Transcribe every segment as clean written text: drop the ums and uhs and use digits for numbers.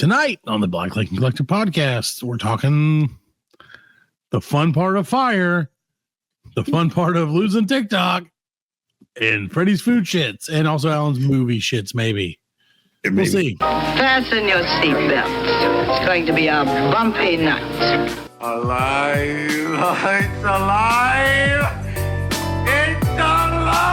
Tonight on the Black Lake Collective podcast, we're talking the fun part of fire, the fun part of losing TikTok, and Freddie's food shits, and also Allan's movie shits, maybe. We'll see. Fasten your seatbelts. It's going to be a bumpy night. Alive! It's alive! It's alive!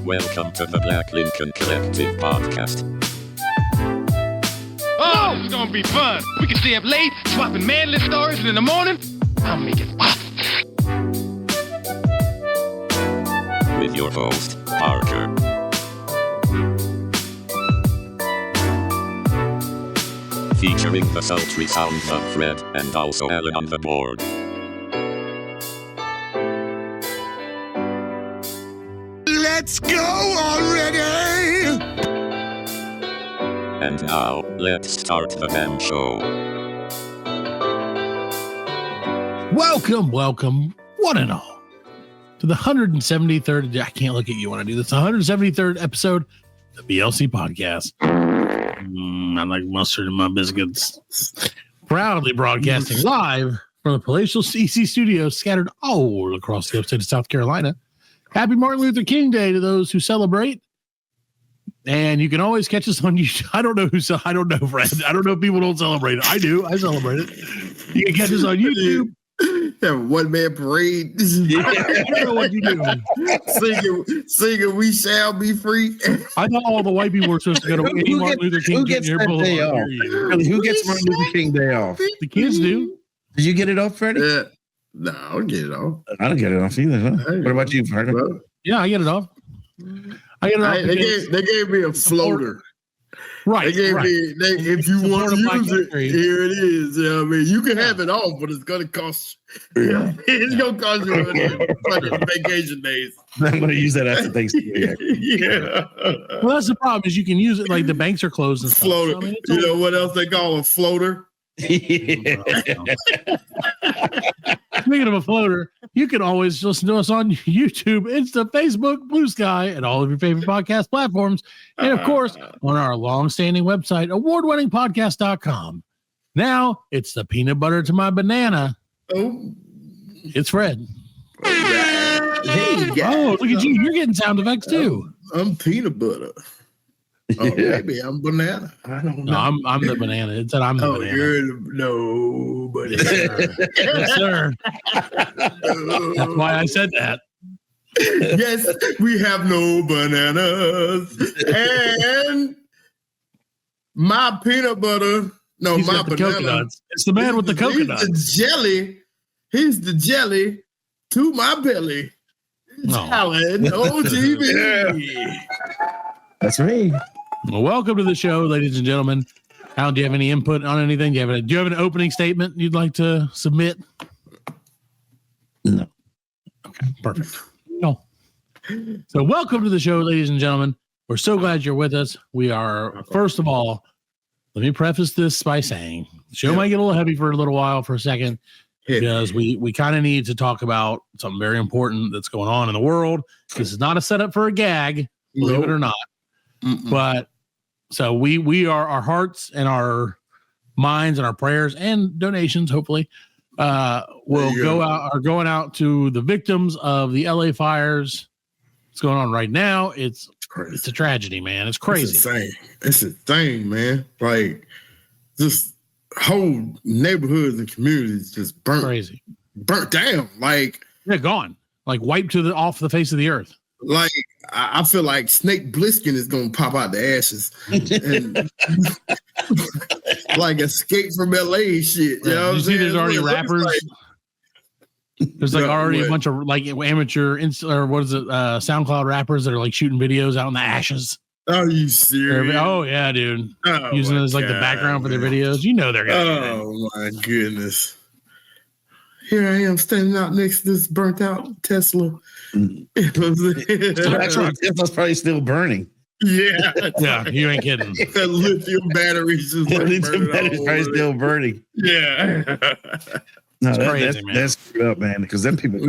Welcome to the Black Lincoln Collective podcast. Oh, it's gonna be fun. We can stay up late, swapping manly stories, and in the morning, I'll make it pop. With your host, Parker. Featuring the sultry sounds of Fred and also Allan on the board. Let's go already! And now, let's start the damn show. Welcome, one and all, to the 173rd, I can't look at you when I do this, 173rd episode of the BLC podcast. I like mustard in my biscuits. Proudly broadcasting live from the palatial CC studios scattered all across the upstate of South Carolina. Happy Martin Luther King Day to those who celebrate. And you can always catch us on YouTube. I don't know, Fred. I don't know if people don't celebrate it. I do. I celebrate it. You can catch us on YouTube. Have a one-man parade. I don't know what you do. Singing "We Shall Be Free." I thought all the white people were supposed to go to any Martin Luther King Jr. Day off? Really, who gets Martin Luther King Day off? The kids do. Did you get it off, Freddie? Yeah. No, I don't get it off. I don't get it off either. Huh? What about you, Parker? Well, Yeah, I get it off. I get it off. they gave me a floater. Right. They gave right. me. If you want to use it, history. here it is. You know what I mean, you can have it off, but it's gonna cost. Yeah. It's gonna cost you vacation days. I'm going to use that after Thanksgiving. Yeah. Well, that's the problem is you can use it like the banks are closed and stuff. Floater. So, I mean, it's You know what else they call a floater? Yeah. Speaking of a floater, you can always listen to us on YouTube, Insta, Facebook, Blue Sky, and all of your favorite podcast platforms. And of course, on our long-standing website, award-winningpodcast.com. Now it's the peanut butter to my banana. Oh, It's Fred. hey, guys. Oh, look at you. You're getting sound effects too. I'm peanut butter. Oh, Yeah. maybe I'm banana. I don't know. No, I'm the banana. It said I'm the banana. Nobody. Yes, sir. That's why I said that. Yes, we have no bananas. And my peanut butter. No, He's my got the banana. coconuts. It's the man with the coconuts. He's the jelly. He's the jelly to my belly. It's Oh. Allan, OGB. That's me. Well, welcome to the show, ladies and gentlemen. Al, do you have any input on anything? Do you have an opening statement you'd like to submit? No. Okay, perfect. No. So welcome to the show, ladies and gentlemen. We're so glad you're with us. We are, first of all, let me preface this by saying the show might get a little heavy for a little while, for a second, because we kind of need to talk about something very important that's going on in the world. This is not a setup for a gag, believe it or not. Mm-mm. But so we are, our hearts and our minds and our prayers and donations, hopefully, are going out to the victims of the LA fires. What's going on right now? It's a tragedy, man. It's crazy. It's insane, man. Like, just whole neighborhoods and communities just burnt down. Like, they're gone, like wiped off the face of the earth. Like, I feel like Snake Plissken is gonna pop out the ashes and like Escape from LA shit. You know what I'm You see, saying? there's already rappers. There's like already a bunch of like amateur SoundCloud rappers that are like shooting videos out in the ashes. Are you serious? Oh yeah, dude. Oh, using it as like the background for their videos. You know they're gonna. Oh my goodness. Here I am standing out next to this burnt out Tesla. Tesla's probably still burning. Yeah. Yeah, you ain't kidding. The lithium batteries is like Lithium batteries probably still burning. Yeah. No, It's crazy, man. That's screwed up, man. Because them people, a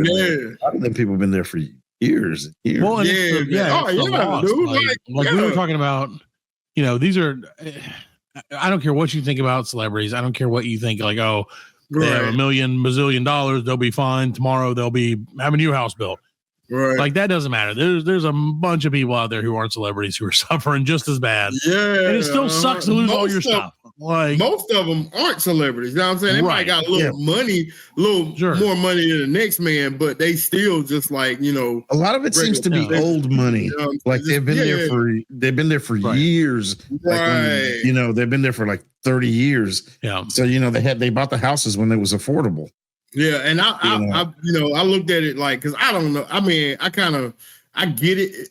lot of them people have been there for Years. Well, and it's the loss. dude. Like we were talking about, these are. I don't care what you think about celebrities. I don't care what you think. Like, oh, they have $1 bazillion dollars. They'll be fine tomorrow. They'll be having a new house built. Right. Like that doesn't matter. There's a bunch of people out there who aren't celebrities who are suffering just as bad. Yeah, and it still sucks to lose all your stuff. Like most of them aren't celebrities. You know what I'm saying? They might got a little money, more money than the next man, but they still just like A lot of it seems to be old money. Like they've been there for years. Right. Like they've been there for like 30 years. Yeah. So they bought the houses when it was affordable. Yeah, and I looked at it like because I don't know. I mean, I get it.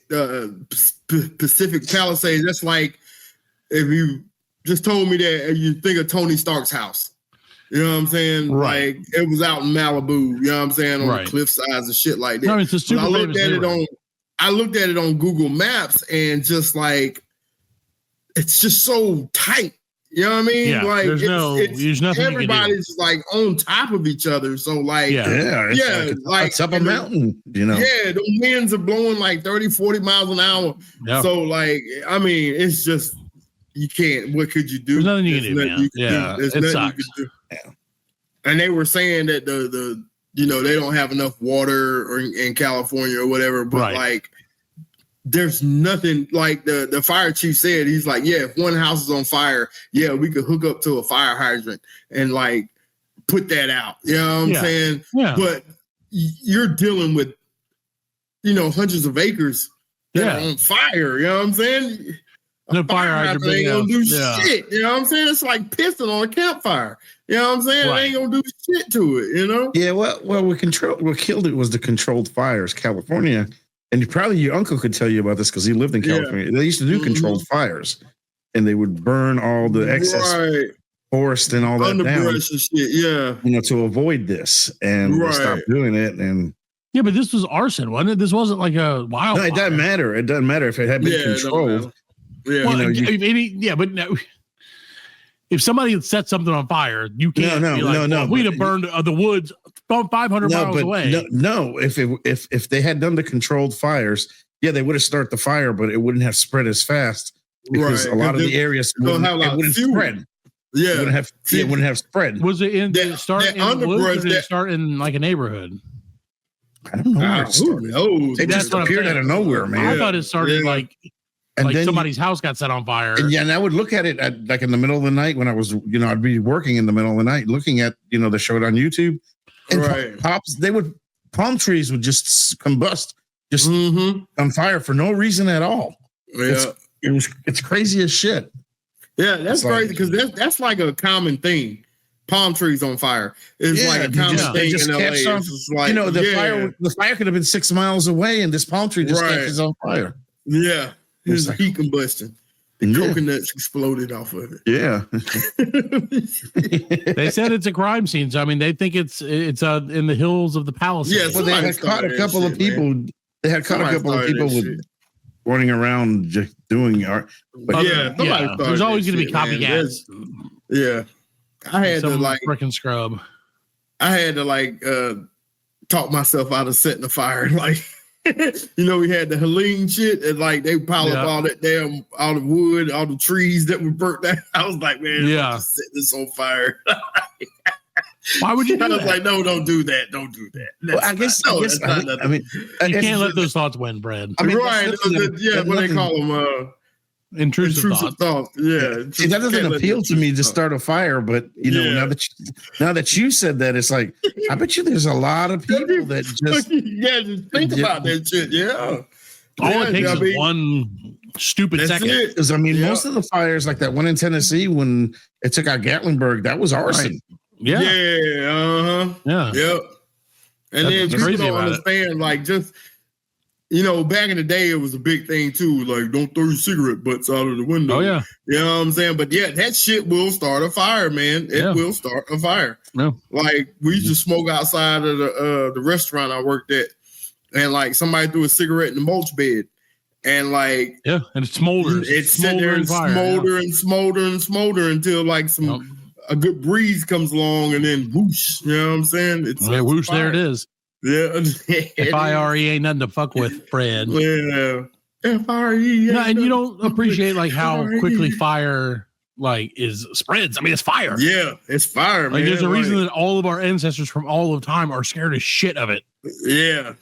Pacific Palisades. That's like if you just told me that you think of Tony Stark's house. You know what I'm saying? Right. Like it was out in Malibu. You know what I'm saying? On the cliff sides and shit like that. No, it's a super I looked at it on Google Maps and just like it's just so tight. You know what I mean? Yeah, like there's nothing. Everybody's like on top of each other. So like, it's up a mountain. Yeah, the winds are blowing like 30, 40 miles an hour. Yeah. So like, I mean, it's just you can't. What could you do? There's nothing you can do, man. It sucks. Yeah. And they were saying that the they don't have enough water in California or whatever, but like. There's nothing like the fire chief said. He's like, yeah, if one house is on fire, we could hook up to a fire hydrant and like put that out. You know what I'm saying? Yeah. But you're dealing with, hundreds of acres that are on fire. You know what I'm saying? No fire hydrant ain't gonna do shit. You know what I'm saying? It's like pissing on a campfire. You know what I'm saying? It ain't gonna do shit to it. Yeah. Well, what killed it was the controlled fires. California. And probably your uncle could tell you about this because he lived in California. They used to do controlled fires, and they would burn all the excess forest and all that down, and shit, to avoid this. And they stopped doing it. And but this was arson, wasn't it? This wasn't like a wildfire. No, it doesn't matter. It doesn't matter if it had been controlled. Yeah, but no. If somebody had set something on fire, you can't. No. We'd have burned the woods 500 miles away. No. If they had done the controlled fires, they would have started the fire, but it wouldn't have spread as fast because a lot of the areas wouldn't spread. Yeah, it wouldn't have spread. Was it in the start in the woods, or did it start in like a neighborhood? I don't know where it started. It just appeared out of nowhere, man. I thought it started like somebody's house got set on fire. And I would look at it like in the middle of the night when I was, I'd be working in the middle of the night, looking at, the show on YouTube. And palm trees would just combust, just on fire for no reason at all. Yeah. It's crazy as shit. Yeah, that's crazy because that's like a common thing. Palm trees on fire. It's like a common thing in LA. Like, the fire could have been 6 miles away and this palm tree just catches on fire. Yeah. There's like heat combustion. The coconuts exploded off of it. Yeah. They said it's a crime scene. So I mean, they think it's in the hills of the Palisades. Yeah, well, they had caught a couple of people. Man. They had caught a couple of people with running around just doing art. But there's always going to be copycats. Yeah, I had to like freaking scrub. I had to talk myself out of setting the fire. Like, we had the Helene shit, and like they pile up all that all the wood, all the trees that were burnt down. I was like, man, I'm just setting this on fire. Why would you do that? I was like, no, don't do that. Don't do that. Well, I guess I mean, you can't let those thoughts win, Brad. I mean, right. What they call them, intrusive thoughts. Yeah. See, that doesn't appeal to me to start a fire, but now that you said that, it's like, I bet you there's a lot of people that just just think about that shit. Yeah. All it takes is one stupid second. Because most of the fires, like that one in Tennessee when it took out Gatlinburg, that was arson. Right. Yeah. Yeah. Yep. And then people don't understand, like, just back in the day, it was a big thing too. Like, don't throw your cigarette butts out of the window. Oh yeah. You know what I'm saying? But yeah, that shit will start a fire, man. It will start a fire. Yeah. Like, we used to smoke outside of the restaurant I worked at, and like somebody threw a cigarette in the mulch bed. And like, and it smolders. It's sitting there and smolder and smolder until like a good breeze comes along, and then whoosh. You know what I'm saying? It's whoosh. There it is. Yeah. FIRE ain't nothing to fuck with, Fred. Yeah. FIRE. No, and you don't appreciate like how quickly fire like spreads. I mean, it's fire. Yeah, it's fire, like, man. there's a reason that all of our ancestors from all of time are scared as shit of it. Yeah.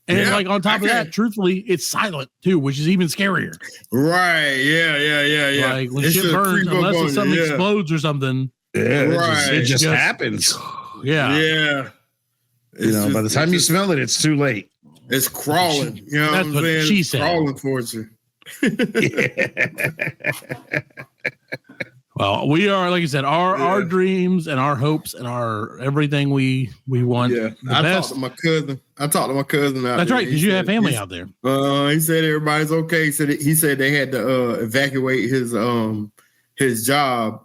And like on top of that, truthfully, it's silent too, which is even scarier. Right. Yeah. Like when shit burns, unless something explodes or something. Yeah. Right. It just happens. Yeah. You know, by the time you smell it, it's too late. It's crawling. You know That's what I'm saying? she said. Crawling towards you. Well, we are, like I said, our dreams and our hopes and our everything we want. Yeah, I talked to my cousin. Out That's there. right, because you have family out there. He said everybody's okay. He said they had to evacuate his job,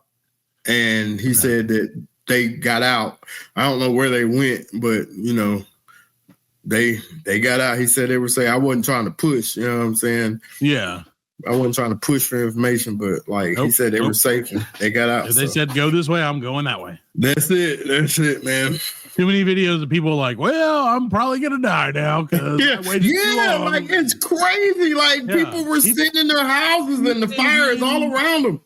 and he said that they got out. I don't know where they went, but you know, they got out. He said they were saying I wasn't trying to push. You know what I'm saying? Yeah. I wasn't trying to push for information, but like he said, they were safe. And they got out. If they said go this way, I'm going that way. That's it, man. Too many videos of people like, well, I'm probably gonna die now because like it's crazy. Like people were sitting in their houses and the fire is all around them.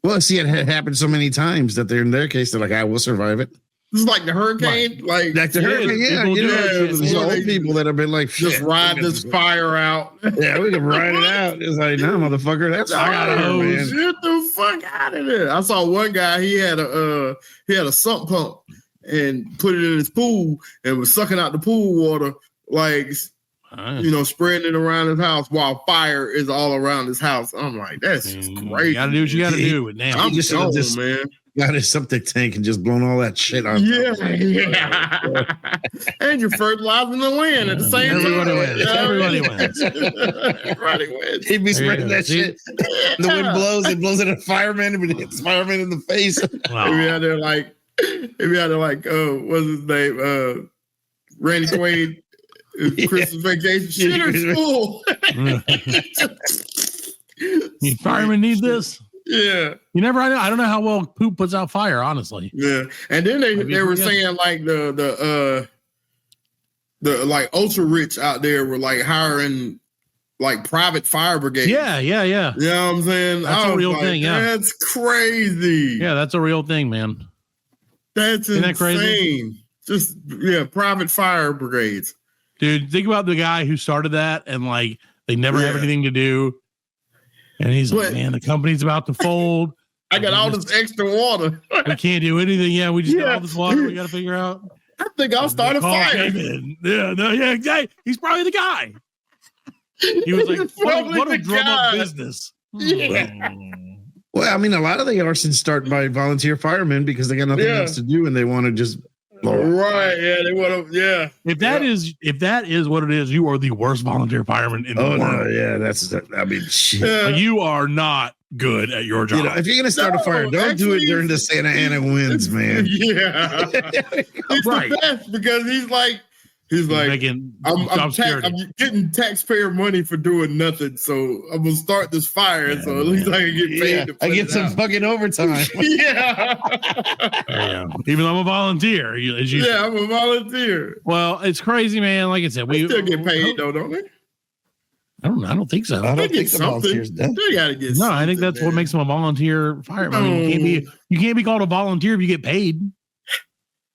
Well, see, it had happened so many times that they're in their case, they're like, I will survive it. This is like the hurricane, like the hurricane. Yeah, you know, there's old people that have been like, just ride this fire out. Yeah, we can ride it out. It's like, no, motherfucker, that's fire, man. Get the fuck out of there! I saw one guy. He had a sump pump and put it in his pool and was sucking out the pool water, like you know, spreading it around his house while fire is all around his house. I'm like, that's just crazy. You gotta do what you gotta do with now. I'm just man. Got his septic tank and just blown all that shit on. Yeah. And you're fertilizing the land at the same time. Everybody wins. Everybody wins. He'd be spreading that shit. The wind blows, it blows at a fireman, and it hits fireman in the face. Wow. Maybe out there like, what's his name? Randy Quaid, Christmas Vacation. Shitter's full. You firemen need this. Yeah, you never. I don't know how well poop puts out fire. Honestly. Yeah, and then they were saying like the like ultra rich out there were like hiring like private fire brigades. Yeah. You know what I'm saying? That's a real thing. Yeah, that's crazy. Yeah, that's a real thing, man. That's Isn't insane. That crazy? Just private fire brigades. Dude, think about the guy who started that and like they never have anything to do. And he's like, man, the company's about to fold. I got all this extra water. We can't do anything. Yeah, we just got all this water we got to figure out. I think I'll start a fire. Yeah, exactly. He's probably the guy. He was like, what a drum up business. Yeah. Well, I mean, a lot of the arsons start by volunteer firemen because they got nothing else to do and they want to just right. Yeah, they want to. Yeah. If that is what it is, you are the worst volunteer fireman in the world. No, yeah, I mean, shit. Like, you are not good at your job. You know, if you're gonna start a fire, don't do it during the Santa Ana winds, man. Yeah, it's right. The best because he's like, I'm getting taxpayer money for doing nothing, so I'm gonna start this fire, so at least I can get paid. To I get some fucking overtime. Even though I'm a volunteer. I'm a volunteer. Well, it's crazy, man. Like I said, we still get paid though, don't we? I don't think so. I don't think the volunteers do. They gotta get. No, I think that's what makes them a volunteer fireman. I mean, you can't be called a volunteer if you get paid.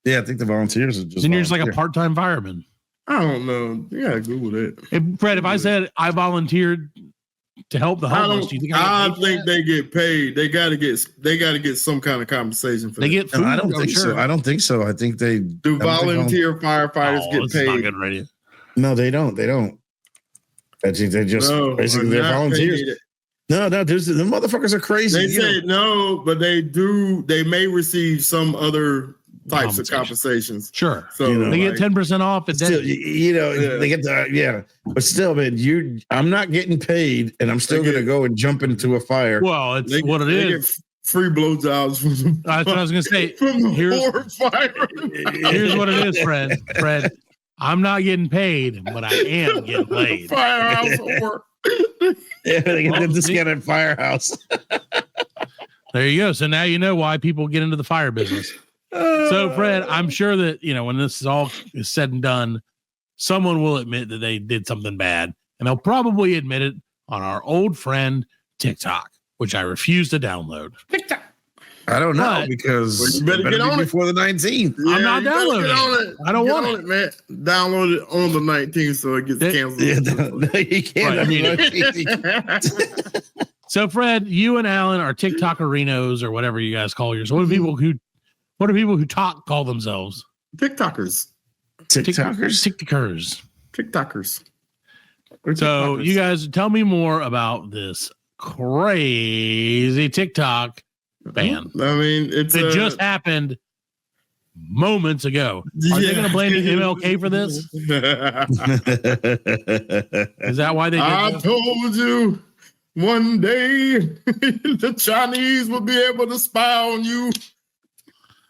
Yeah, I think the volunteers are just. Then you're just like a part-time fireman. I don't know. You gotta Google it. Fred, if I said I volunteered to help the homeless, do you think I think they get paid? They gotta get some kind of compensation for they get food. No, I don't think so. I don't think so. I think they do. Volunteer firefighters get paid? Not good radio. No, they don't. I think they just basically they're volunteers. No, the motherfuckers are crazy. They say no, but they do. They may receive some other types of compensations. Sure. So they get 10% off. Still, they get the but still, man, I'm not getting paid, and I'm still going to go and jump into a fire. Well, it's what it is. Get free blowjobs from them. That's what I was going to say. Here's what it is, Fred. I'm not getting paid, but I am getting paid. Firehouse work. Yeah, they get the discounted firehouse. There you go. So now you know why people get into the fire business. So, Fred, I'm sure that, when this is all said and done, someone will admit that they did something bad, and they'll probably admit it on our old friend TikTok, which I refuse to download. TikTok. I don't know, because you better get on it before the 19th. I'm not downloading it. I don't want it, man. Download it on the 19th so it gets canceled. No, you can't. So, Fred, you and Allan are TikTokerinos or whatever you guys call yours. What do people who talk call themselves? TikTokers. TikTokers. So, you guys tell me more about this crazy TikTok ban. I mean, it just happened moments ago. Are they going to blame the MLK for this? Is that why they did I told you one day the Chinese will be able to spy on you.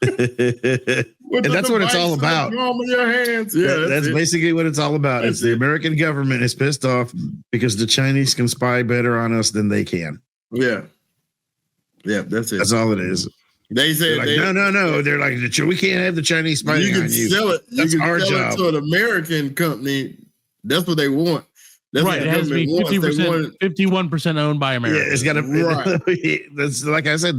And that's what it's all about. Your hands. Yeah, that's basically what it's all about. It's the American government is pissed off because the Chinese can spy better on us than they can. Yeah, that's it. That's all it is. They say no. They're like, we can't have the Chinese spying on you. Sell it. That's our job. It to an American company. That's what they want. That's right. It has to be 50%, 51% owned by America. Yeah, it's got to. Right. That's like I said.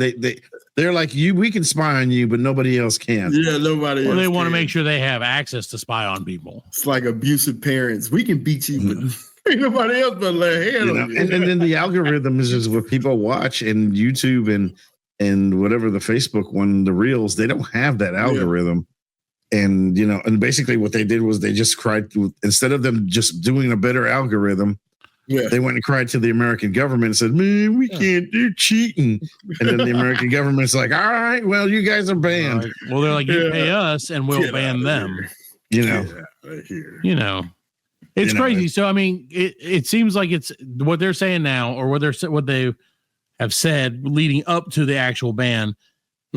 They're like, we can spy on you, but nobody else can. Yeah, nobody. Well, else they want to can. make sure they have access to spy on people. It's like abusive parents. We can beat you, but ain't nobody else but lay hand on you. And then the algorithm is just what people watch, and YouTube and whatever the Facebook one, the Reels, they don't have that algorithm. And, and basically what they did was they just cried, instead of them just doing a better algorithm, they went and cried to the American government and said, man, we can't do cheating. And then the American government's like, all right, well, you guys are banned. Right. Well, they're like, you pay us and we'll ban them. It's crazy. So, I mean, it seems like it's what they're saying now, or what they have said leading up to the actual ban.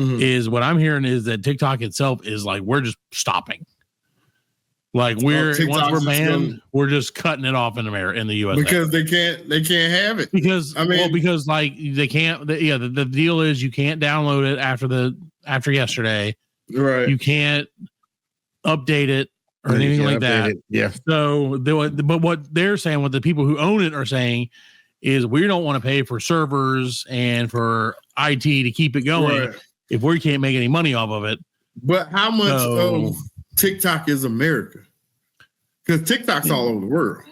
Is what I'm hearing is that TikTok itself is like, we're just stopping. Like once we're banned, we're just cutting it off in America, in the US, because they can't have it. Because like they can't. The deal is you can't download it after yesterday. Right. You can't update it or anything like that. Yeah. So, but what they're saying, what the people who own it are saying, is we don't want to pay for servers and for IT to keep it going if we can't make any money off of it. But how much of TikTok is America? Because TikTok's all over the world.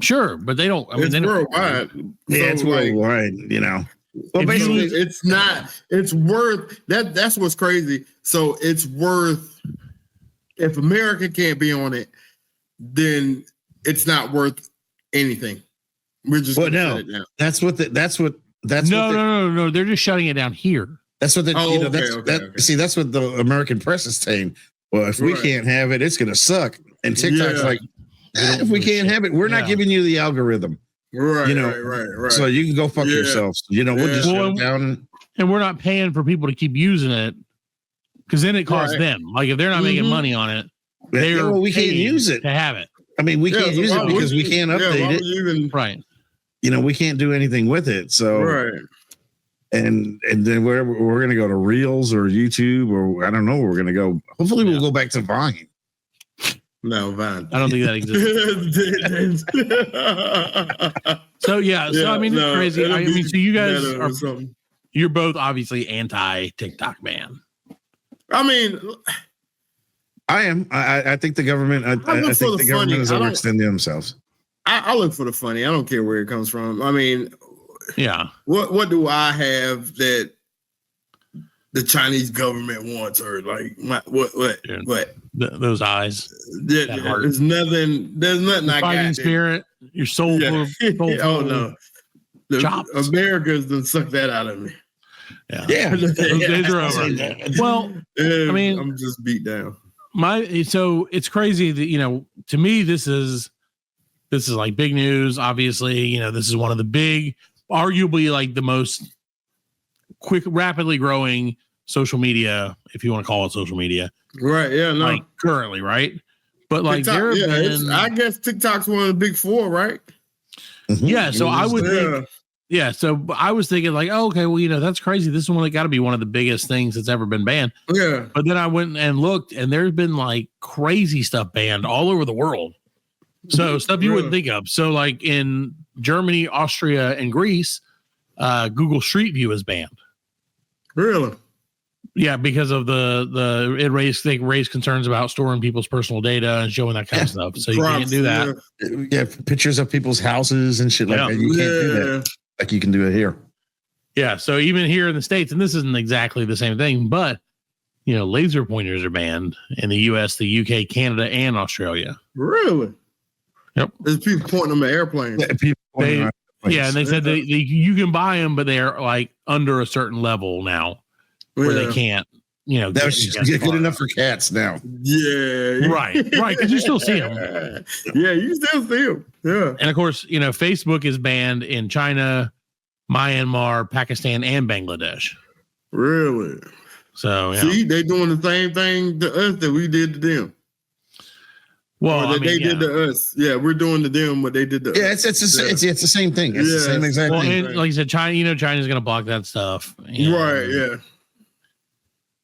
Sure, but they don't. I mean, it's worldwide. It's worldwide. Well, basically, it's not. It's worth that. That's what's crazy. So it's worth. If America can't be on it, then it's not worth anything. We're just shut it down. That's what. No. They're just shutting it down here. That's what See, that's what the American press is saying. Well, if we can't have it, it's going to suck. And TikTok's like, if we can't have it, we're not giving you the algorithm. Right. So you can go fuck yourselves. We'll just shut it down. And we're not paying for people to keep using it, because then it costs them. Like if they're not making money on it, we can't use it to have it. I mean, we can't use it because we can't update it. Right. We can't do anything with it. So And then we're going to go to Reels or YouTube, or I don't know where we're going to go. Hopefully we'll go back to Vine. No, Vine. I don't think that exists. So I mean, it's crazy. I mean, so you guys you're both obviously anti-TikTok ban. I mean, I am. I think the government. I think the government is overextending themselves. I look for the funny. I don't care where it comes from. I mean, what do I have that the Chinese government wants, or like what? Those eyes. There's nothing. There's nothing. I fighting got spirit. Your soul. Oh no. Chops. America's done suck that out of me. Yeah. Those days are over. Well, I mean, I'm just beat down. So it's crazy that, to me, this is like big news. Obviously, this is one of the big, arguably like the most rapidly growing social media, if you want to call it social media. Right. Yeah. No. Like currently. Right. But like, TikTok, I guess TikTok's one of the big four, right? Yeah. So I would think Yeah, so I was thinking like, oh, okay, well, that's crazy. This is one that got to be one of the biggest things that's ever been banned. Yeah. But then I went and looked, and there's been like crazy stuff banned all over the world. So stuff you wouldn't think of. So like in Germany, Austria, and Greece, Google Street View is banned. Really? Yeah, because of they raised concerns about storing people's personal data and showing that kind of stuff. So you can't do that. Yeah, pictures of people's houses and shit like that. You can't do that like you can do it here. Yeah, so even here in the States, and this isn't exactly the same thing, but laser pointers are banned in the US, the UK, Canada, and Australia. Really? Yep. There's people pointing them at airplanes. Yeah, and they said you can buy them, but they're like under a certain level now. Where they can't, that's just good enough for cats now. Yeah. Right. Because you still see them. Yeah, you still see them. Yeah. And of course, Facebook is banned in China, Myanmar, Pakistan, and Bangladesh. Really? So, see, they doing the same thing to us that we did to them. Well, they did to us. Yeah, we're doing to them what they did to us. Yeah, it's the same thing. It's the same exact thing. And like you said, China, China's going to block that stuff. Right. Yeah.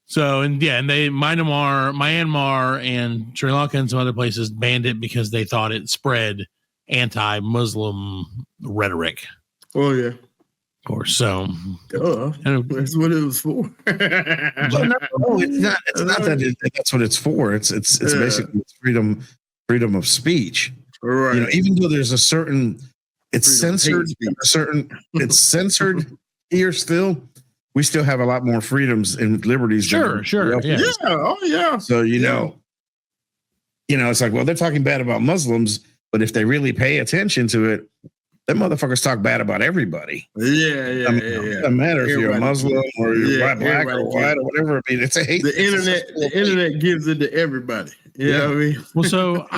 So, and they Myanmar and Sri Lanka and some other places banned it because they thought it spread anti-Muslim rhetoric. Oh, yeah. Of course. So, that's what it was for. No, it's not. It's not that that's what it's for. It's basically freedom of speech. Right. Even though there's it's censored. It's censored here still. We still have a lot more freedoms and liberties. Sure. Yeah. Oh, yeah. So, it's like, well, they're talking bad about Muslims, but if they really pay attention to it, them motherfuckers talk bad about everybody. Yeah. It doesn't matter if you're a Muslim or you're black or white or whatever. I mean, it's a hate. The internet gives it to everybody. You know what I mean? Well, so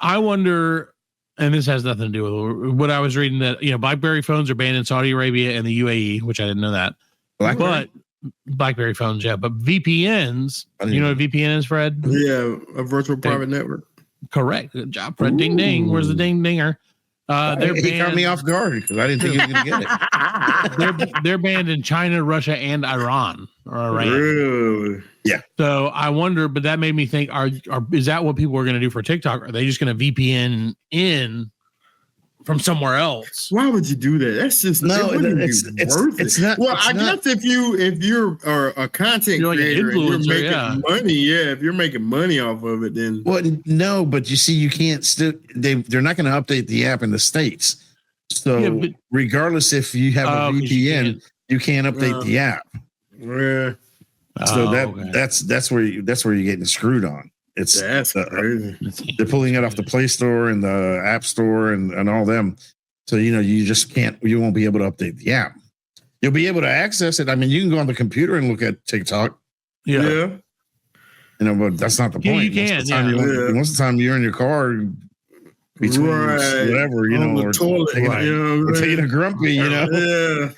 I wonder, and this has nothing to do with what I was reading, that, BlackBerry phones are banned in Saudi Arabia and the UAE, which I didn't know that. But BlackBerry phones, yeah. But VPNs, you know what a VPN is, Fred? Yeah, a virtual private network. Correct. Good job, Fred. Ding, ding. Where's the ding dinger? He caught me off guard because I didn't think he was going to get it. They're banned in China, Russia, and Iran. Really? Yeah. So I wonder, but that made me think: is that what people are going to do for TikTok? Are they just going to VPN in from somewhere else? Why would you do that? That's just it's not. Well, I guess if you're a content creator and you're making money, if you're making money off of it, then no. But you see, you can't still. They're not going to update the app in the States. So regardless if you have a VPN, you can't update the app. Yeah. So that's where you're getting screwed on. That's crazy. They're pulling it off the Play Store and the App Store and all them. So, you just you won't be able to update the app. You'll be able to access it. I mean, you can go on the computer and look at TikTok. Yeah. But that's not the point. You can. Most of the time you're in your car between whatever, on the toilet, taking a grumpy, Yeah.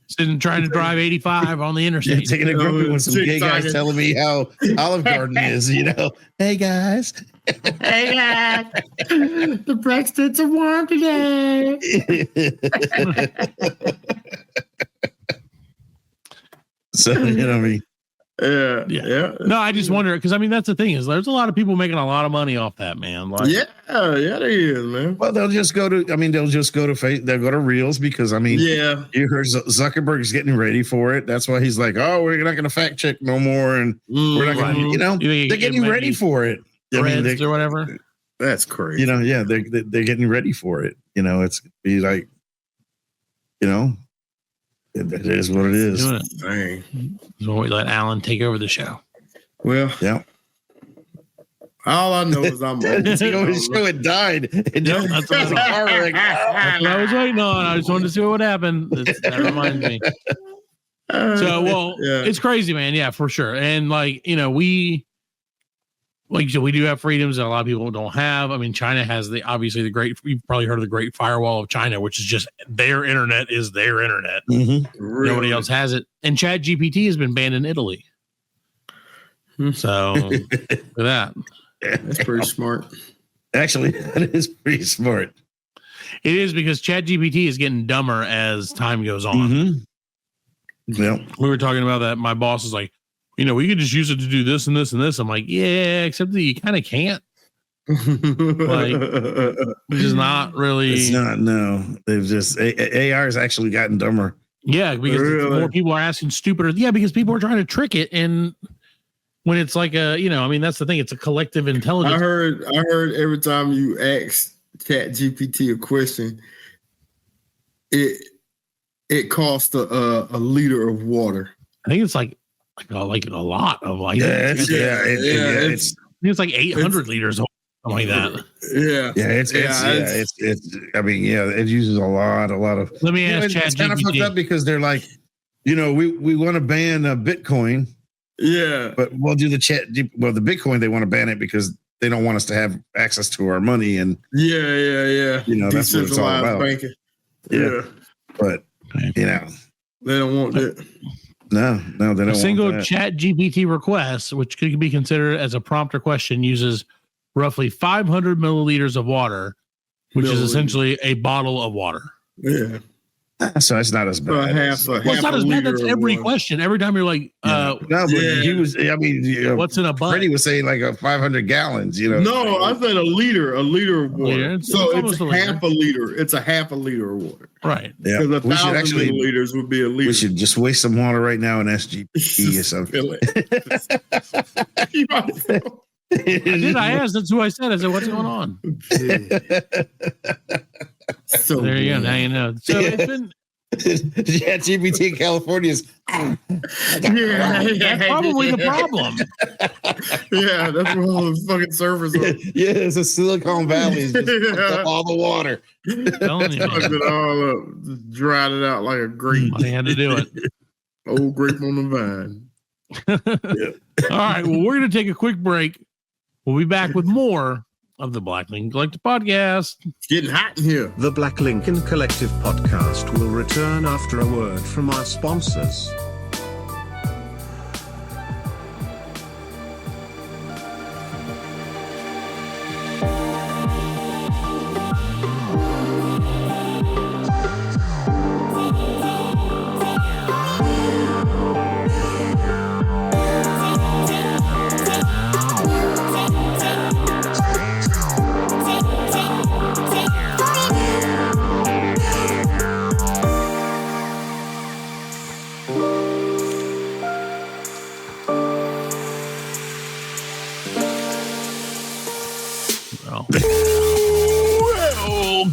Sitting trying to drive 85 on the interstate. Taking a grumpy with some gay guys telling me how Olive Garden is, Hey guys. Hey guys. The Brexits are warm today. So, what I mean? Yeah. No, I just wonder, because that's the thing, is there's a lot of people making a lot of money off that, man. Like, there is, man. Well, they'll just go to they'll go to Reels because you heard Zuckerberg is getting ready for it. That's why he's like, oh, we're not going to fact check no more, and we're not going to, they're getting ready for it. Or whatever. That's crazy. They're getting ready for it. It's be like, it is what it is. So we let Allan take over the show. Well, yeah. All I know is I'm take over the show. It died. That's what I was waiting on. I just wanted to see what would happen. That reminds me. It's crazy, man. Yeah, for sure. And we do have freedoms that a lot of people don't have. China has you've probably heard of the Great Firewall of China, which is just their internet is their internet. Mm-hmm. Really? Nobody else has it. And ChatGPT has been banned in Italy. So look at that. That's pretty smart. Actually, that is pretty smart. It is because ChatGPT is getting dumber as time goes on. Mm-hmm. Yeah. We were talking about that. My boss is like, we could just use it to do this and this and this. I'm like, yeah, except that you kind of can't. Like, which is not really. It's not. No, they've just AI has actually gotten dumber. Yeah, because more people are asking stupider. Yeah, because people are trying to trick it, and when it's like that's the thing. It's a collective intelligence. I heard every time you ask ChatGPT a question, it costs a liter of water. I think it's like a lot of like. It's like 800 liters, something like that. It uses a lot of. Let me ask ChatGPT. It's kind of fucked up because they're like, we want to ban Bitcoin. Yeah, but we'll do the the Bitcoin. They want to ban it because they don't want us to have access to our money. And yeah. That's what it's all about. Banking. Yeah, but they don't want that. No, they don't. A single want ChatGPT request, which could be considered as a prompt or question, uses roughly 500 milliliters of water, which is essentially a bottle of water. Yeah. So it's not as bad. It's not as bad. That's every question. Every time you're like, he was. I mean, what's in a butt? Freddie was saying like 500 gallons. No, I said a liter of water. It's it's half a liter. It's a half a liter of water. Right. Yeah. Because 1,000 milliliters would be a liter. We should just waste some water right now in SGP or something. I asked. That's who I said. I said, what's going on? So there you go. Now you know. So it's been GPT in California is that's probably the problem. Yeah, that's where all the fucking servers are. Yeah, it's a Silicon Valley. It's just up all the water. Telling you, fucked it all up. Just dried it out like a grape. They had to do it. Old grape on the vine. All right. Well, we're going to take a quick break. We'll be back with more of the Black Lincoln Collective podcast. It's getting hot in here. The Black Lincoln Collective podcast will return after a word from our sponsors.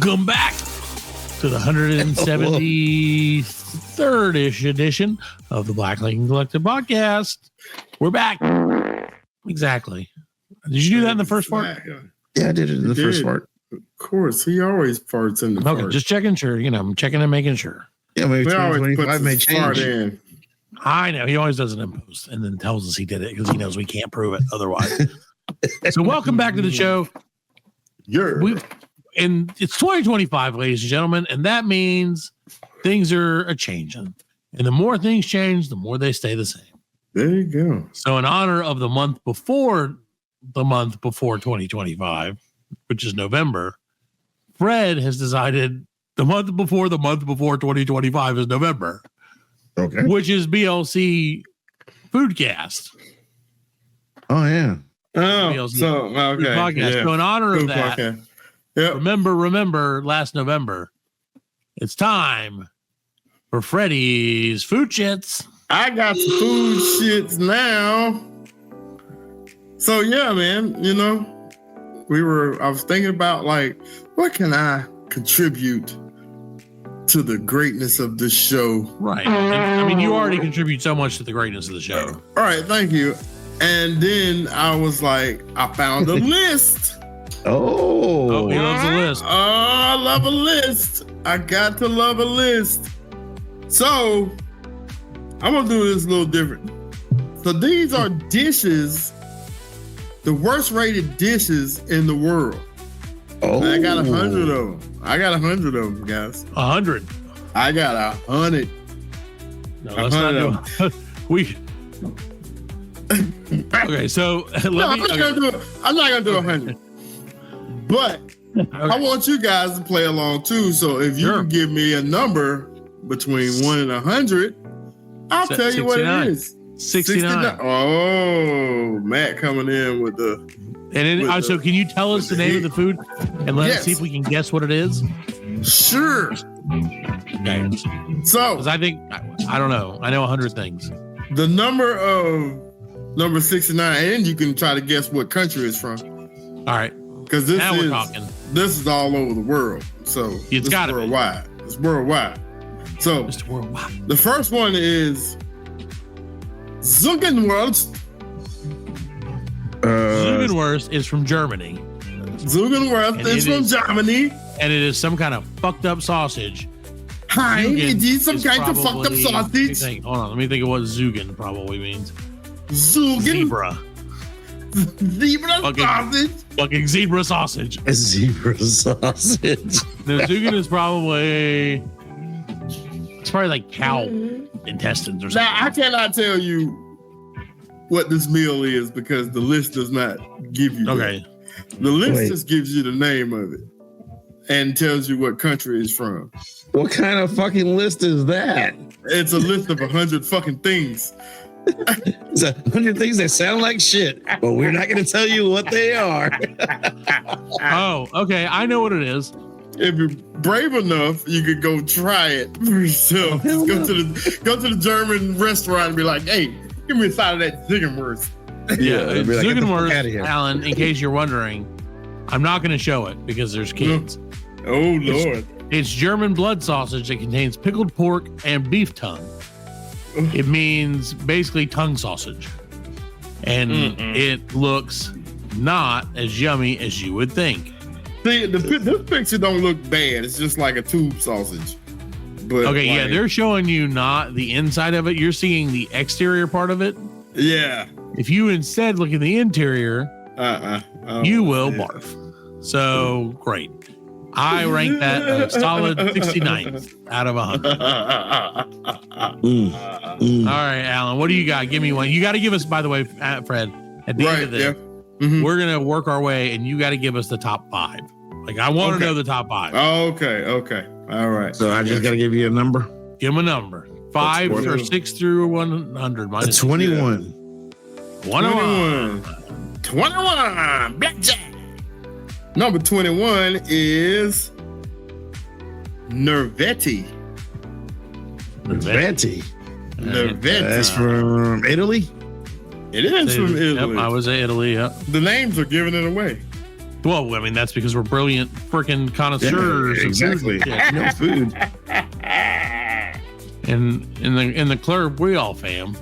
Welcome back to the 173rd-ish edition of the Black Lincoln Collective podcast. We're back. Exactly. Did you do that in the first part? Yeah, I did it in the first part. Of course. He always farts in the part. Just checking sure. I'm checking and making sure. Yeah, maybe 2025 may change. In. I know. He always does it in post and then tells us he did it because he knows we can't prove it otherwise. So welcome back to the show. And it's 2025, ladies and gentlemen, and that means things are a-changing. And the more things change, the more they stay the same. There you go. So in honor of the month before 2025, which is November, Fred has decided the month before 2025 is November. Okay. Which is BLC Foodcast. Oh, yeah. Oh, BLC so, okay. Podcast. Yeah. So in honor of that, yep. remember last November, it's time for Freddie's Food Shits. I got some food shits now. So yeah, man, I was thinking about like, what can I contribute to the greatness of this show? Right. And, I mean, you already contribute so much to the greatness of the show. All right, thank you. And then I was like, I found a list. Oh, he loves a list. Oh, I love a list. I got to love a list. So I'm gonna do this a little different. So these are dishes, the worst rated dishes in the world. Oh, I got 100 of them. I got 100 of them, guys. 100. I got 100. No, let's not do it. Okay, so I'm not gonna do 100. But I want you guys to play along too. So if you can give me a number between 1 and 100, I'll tell you what it is. 69. Oh, Matt coming in with the. And so, can you tell us the name of the food and let us see if we can guess what it is? Sure. Okay. So, I think I don't know. I know 100 things. The number 69, and you can try to guess what country it's from. All right. Because this is all over the world. So it's got to be worldwide. It's worldwide. So it's worldwide. The first one is Zugenwurst. Zugenwurst is from Germany. Zugenwurst is from Germany. And it is some kind of fucked up sausage. Hi, it is some kind of fucked up sausage. Hold on, let me think of what Zugen probably means. Zugen? Zebra. Zebra sausage. Fucking zebra sausage. A zebra sausage. The Zugen is probably... It's probably like cow intestines or something. Now, I cannot tell you what this meal is because the list does not give you that. The list just gives you the name of it and tells you what country it's from. What kind of fucking list is that? It's a list of 100 fucking things. It's 100 things that sound like shit, but we're not going to tell you what they are. Oh, okay. I know what it is. If you're brave enough, you could go try it for yourself. Just go to the German restaurant and be like, "Hey, give me a side of that Zugenwurst." Yeah, Zugenwurst, Allan. In case you're wondering, I'm not going to show it because there's kids. Oh Lord! It's German blood sausage that contains pickled pork and beef tongue. It means basically tongue sausage, and it looks not as yummy as you would think. See, this picture don't look bad. It's just like a tube sausage. But okay, they're showing you not the inside of it. You're seeing the exterior part of it. Yeah. If you instead look at the interior, you will barf. So great. I rank that a solid 69 out of 100. All right, Allan, what do you got? Give me one. You got to give us, by the way, Fred, at the end of this, we're going to work our way and you got to give us the top 5. Like, I want to know the top 5. Okay. All right. So I just got to give you a number? Give them a number. 5 or 6 through 100. Minus 21. 21. Blackjack. Number 21 is Nervetti. Nervetti. That's from Italy? It is from Italy. Yep, I was in Italy, yep. The names are giving it away. Well, I mean, that's because we're brilliant freaking connoisseurs. Yeah, exactly. No food. And in the club, we all fam.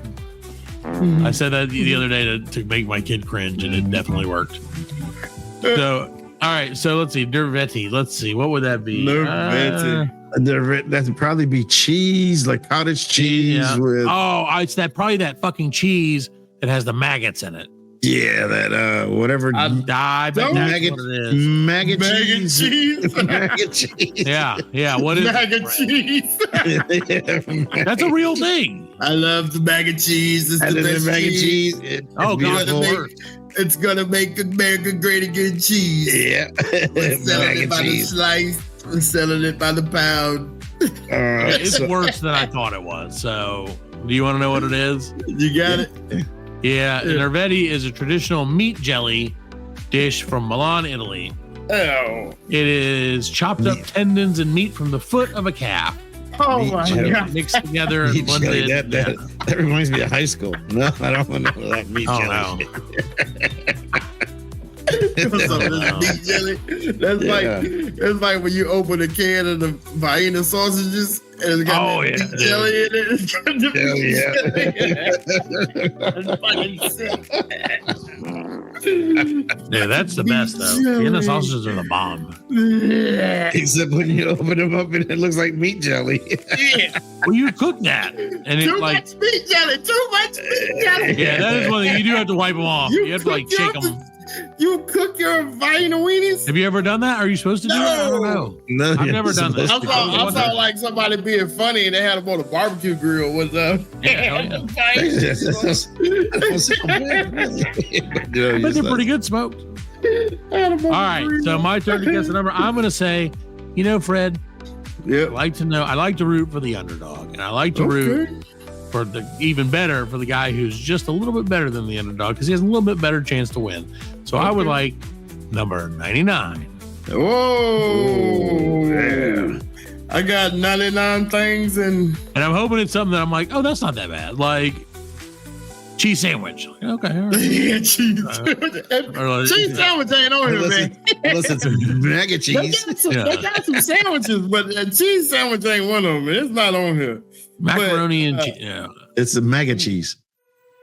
I said that the other day to make my kid cringe, and it definitely worked. So, all right. So let's see. Nervetti. Let's see. What would that be? Nervetti. That would probably be cheese, like cottage cheese with. Oh, it's probably that fucking cheese that has the maggots in it. Yeah, that whatever. I bet that's maggot, what it is. Maggot cheese. Maggot cheese. Yeah. What is maggot cheese? That's a real thing. I love the maggot cheese. It's the best maggot cheese. It's gonna make America great again. Cheese. Yeah. We're selling it by the slice. We're selling it by the pound. It's worse than I thought it was. So, do you want to know what it is? You got it. Yeah, Nervetti is a traditional meat jelly dish from Milan, Italy. Oh. It is chopped up tendons and meat from the foot of a calf. Oh my God. Mixed together and blended. That reminds me of high school. No, I don't want to know that meat jelly. No. Meat jelly. That's like when you open a can of the Vienna sausages and it's got meat jelly in it. It's fucking sick. Yeah, that's the best though. Vienna sausages are the bomb. Except when you open them up and it looks like meat jelly. Well, you cook that, and Too much meat jelly. Yeah, that is one thing. You do have to wipe them off. You have to like shake them. You cook your Vienna weenies? Have you ever done that? Are you supposed to do that? I don't know. No, I've never done that. I saw like somebody being funny and they had them on a barbecue grill. What's up? Yeah. But they're pretty good smoked. All right, so my turn to guess the number. I'm going to say, Fred, Yeah. I like to root for the underdog, and I like to root for the even better for the guy who's just a little bit better than the underdog because he has a little bit better chance to win. So I would like number 99. Whoa. Yeah. I got 99 things and I'm hoping it's something that I'm like, oh, that's not that bad. Like cheese sandwich. Okay. All right. yeah, cheese. Cheese sandwich ain't on here, man. Unless it's mega cheese. They got some sandwiches, but a cheese sandwich ain't one of them. It's not on here. Macaroni and cheese. Yeah. It's the mega cheese.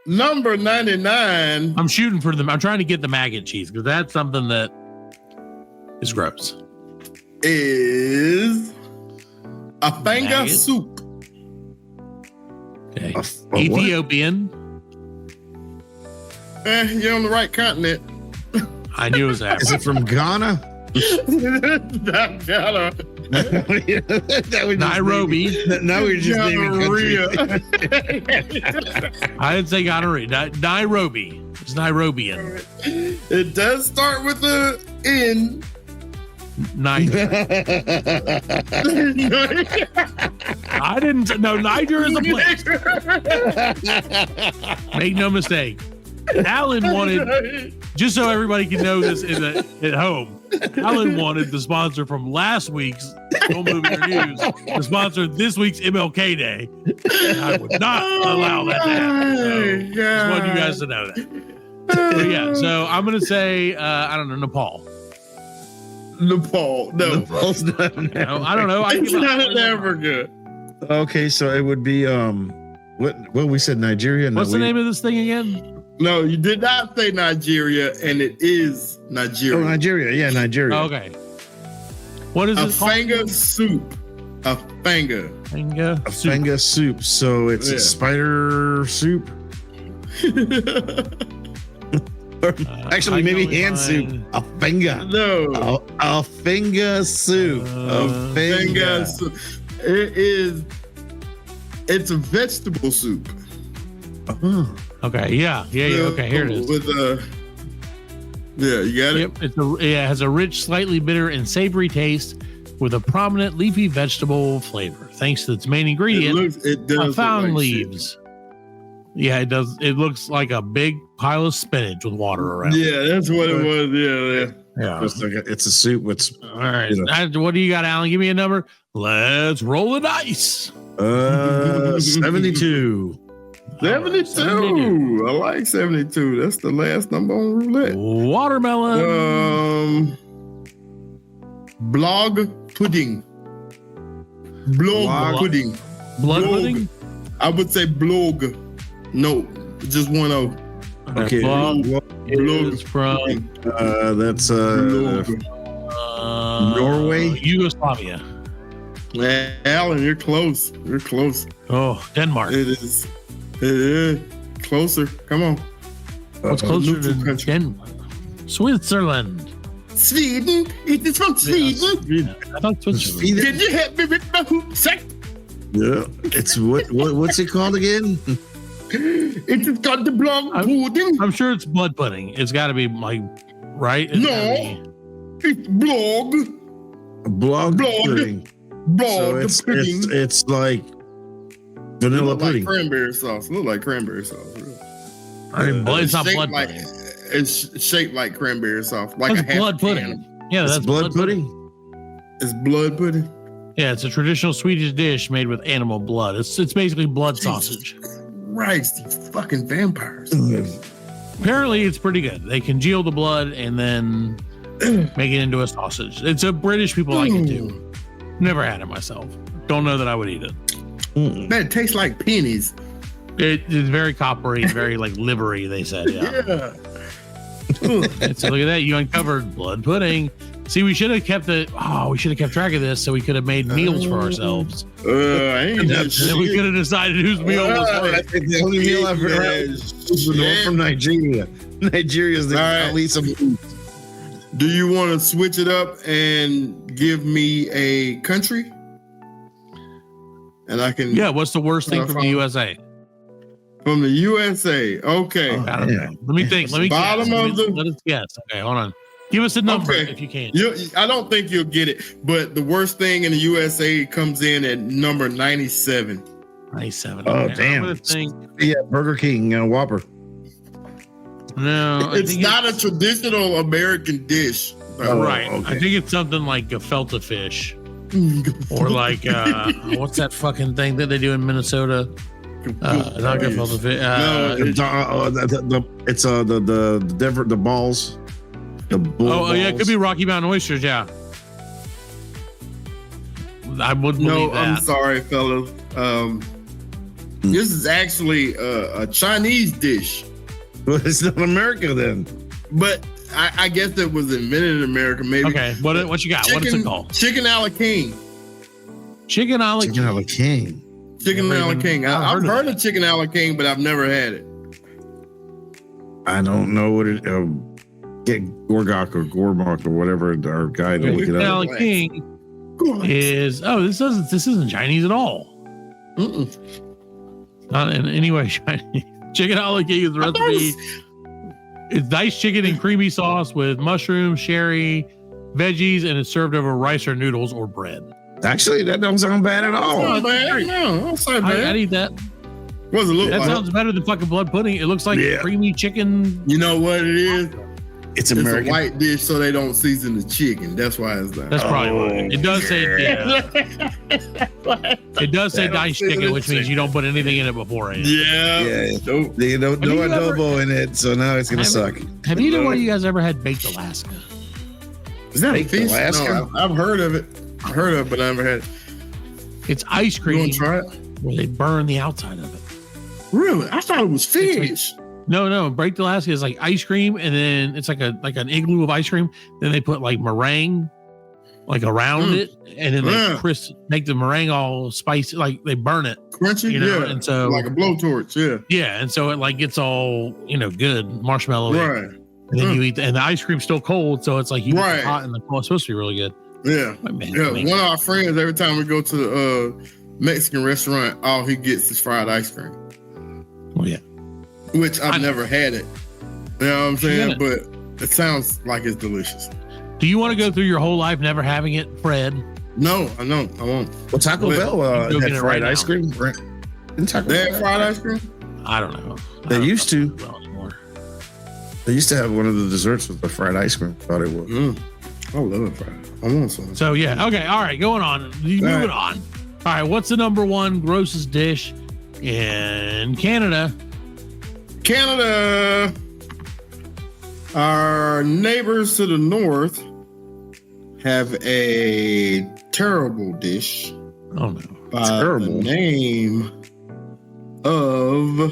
Number 99. I'm shooting for them. I'm trying to get the maggot cheese because that's something that is gross. Is a fanga soup. Okay. Ethiopian. You're on the right continent. I knew it was that. Is it from Ghana? Nairobi. Now we're just naming countries. I didn't say gonorrhea. Nairobi. It's Nairobian. It does start with the N. Niger. I didn't know Niger is a place. Make no mistake. Allan wanted, just so everybody can know this at home, Allan wanted the sponsor from last week's Film Movie Reviews to sponsor this week's MLK Day. And I would not allow that to happen. So just want you guys to know that. But yeah, so I'm going to say, I don't know, Nepal. Nepal. No. Nepal's not. No, I don't know. It's not Africa. Okay, so it would be what we said Nigeria. What's the name of this thing again? No, you did not say Nigeria, and it is Nigeria. Oh, Nigeria. Yeah, Nigeria. Okay. What is a it? Fanga soup. A Fanga. Fanga soup. So it's a spider soup. Actually, maybe hand soup. A Fanga. No. A Fanga soup. A Fanga soup. It's a vegetable soup. Okay, yeah. Okay, here it is. With yeah, you got it. Yep, it has a rich, slightly bitter, and savory taste with a prominent leafy vegetable flavor. Thanks to its main ingredient, found leaves. Yeah, it does. It looks like a big pile of spinach with water around. Yeah, that's what it was. Yeah. It's a soup. All right. What do you got, Allan? Give me a number. Let's roll the dice. 72. 72. I like 72. That's the last number on roulette. Watermelon. Blog pudding. Blog pudding. Blood pudding? I would say blog. No, just one O. Okay. Blog is from that's Norway, Yugoslavia. Man, Allan, you're close. You're close. Oh, Denmark. It is. Closer. Come on. What's closer to Denmark? Switzerland. Sweden. It is from Sweden. I thought Switzerland. Did you help me with my hoop sack? Yeah. It's what's it called again? It is called the blog pudding. I'm sure it's blood pudding. It's got to be like, right? It's blog. Blog pudding. Blog so pudding. It's like vanilla pudding. Like cranberry sauce. Look like cranberry sauce. Really. It's not blood pudding. It's shaped like cranberry sauce. Like that's blood pudding. Yeah, that's blood pudding. It's blood pudding. Yeah, it's a traditional Swedish dish made with animal blood. It's basically blood sausage. Christ, these fucking vampires. Apparently, it's pretty good. They congeal the blood and then make it into a sausage. It's a British people like it too. Never had it myself. Don't know that I would eat it. Man, it tastes like pennies. It is very coppery, very like livery, they said. Yeah. So look at that. You uncovered blood pudding. See, we should have kept track of this so we could have made meals for ourselves. And we could have decided whose meal was first. The only meal I've ever had is the one from Nigeria. Nigeria's the I'll eat some food. Do you want to switch it up and give me a country? And I can. Yeah, what's the worst thing from the USA? From the USA. Okay. I don't know. Let me think. Let us guess. Okay, hold on. Give us a number if you can. I don't think you'll get it, but the worst thing in the USA comes in at number 97. 97. Oh, damn. Yeah, Burger King Whopper. No, it's not a traditional American dish. Right. Okay. I think it's something like gefilte fish. Or like, what's that fucking thing that they do in Minnesota? Not gefilte fish. It's the balls. The balls. Yeah, it could be Rocky Mountain oysters. Yeah, I wouldn't believe that. I'm sorry, fellas. This is actually a Chinese dish. Well, it's not America then. But I guess it was invented in America, maybe. Okay, what you got? What is it called? Chicken a la king. Chicken a la king. Chicken a la king. I've heard of chicken a la king, but I've never had it. I don't know what it. Get Gorgok or Gormok or whatever our guy to look it up. Chicken a la king is this isn't Chinese at all. Not in any way Chinese. Chicken a la king is the recipe. It's diced chicken and creamy sauce with mushrooms, sherry, veggies, and it's served over rice or noodles or bread. Actually, that don't sound bad at all. Not bad. No, don't say bad. I'd eat that. What does it look like? That sounds better than fucking blood pudding. It looks like creamy chicken. You know what it is? It's American. A white dish, so they don't season the chicken. That's why it's that. That's probably why. It does say it does say diced chicken, which means you don't put anything in it beforehand. Yeah. No adobo in it, so now it's gonna suck. Have either one of you guys ever had baked Alaska? Is that baked fish? Alaska? No, I've heard of it. I've heard of it, but I never had it. It's ice cream. You want to try it? Where they burn the outside of it. Really? I thought it was fish. No. Baked Alaska is like ice cream, and then it's like an igloo of ice cream. Then they put like meringue, like around it, and then they make the meringue all spicy, like they burn it, crunchy, yeah. And so like a blowtorch, yeah, and so it like gets all good marshmallow, right? And then you eat, and the ice cream's still cold, so it's like you eat hot and the cold. It's supposed to be really good. Yeah, one of our friends, every time we go to the Mexican restaurant, all he gets is fried ice cream. Oh yeah. Which I've never had it. You know what I'm saying? But it sounds like it's delicious. Do you want to go through your whole life never having it, Fred? No, I know. I won't. Well, Taco Bell had fried ice cream. They had fried ice cream? I don't know. They used to. They used to have one of the desserts with the fried ice cream. Thought it was. I love fried. I want some. So, yeah. Okay. All right. Going on. Moving on. All right. What's the number one grossest dish in Canada? Canada, our neighbors to the north have a terrible dish. Oh no! By the name of.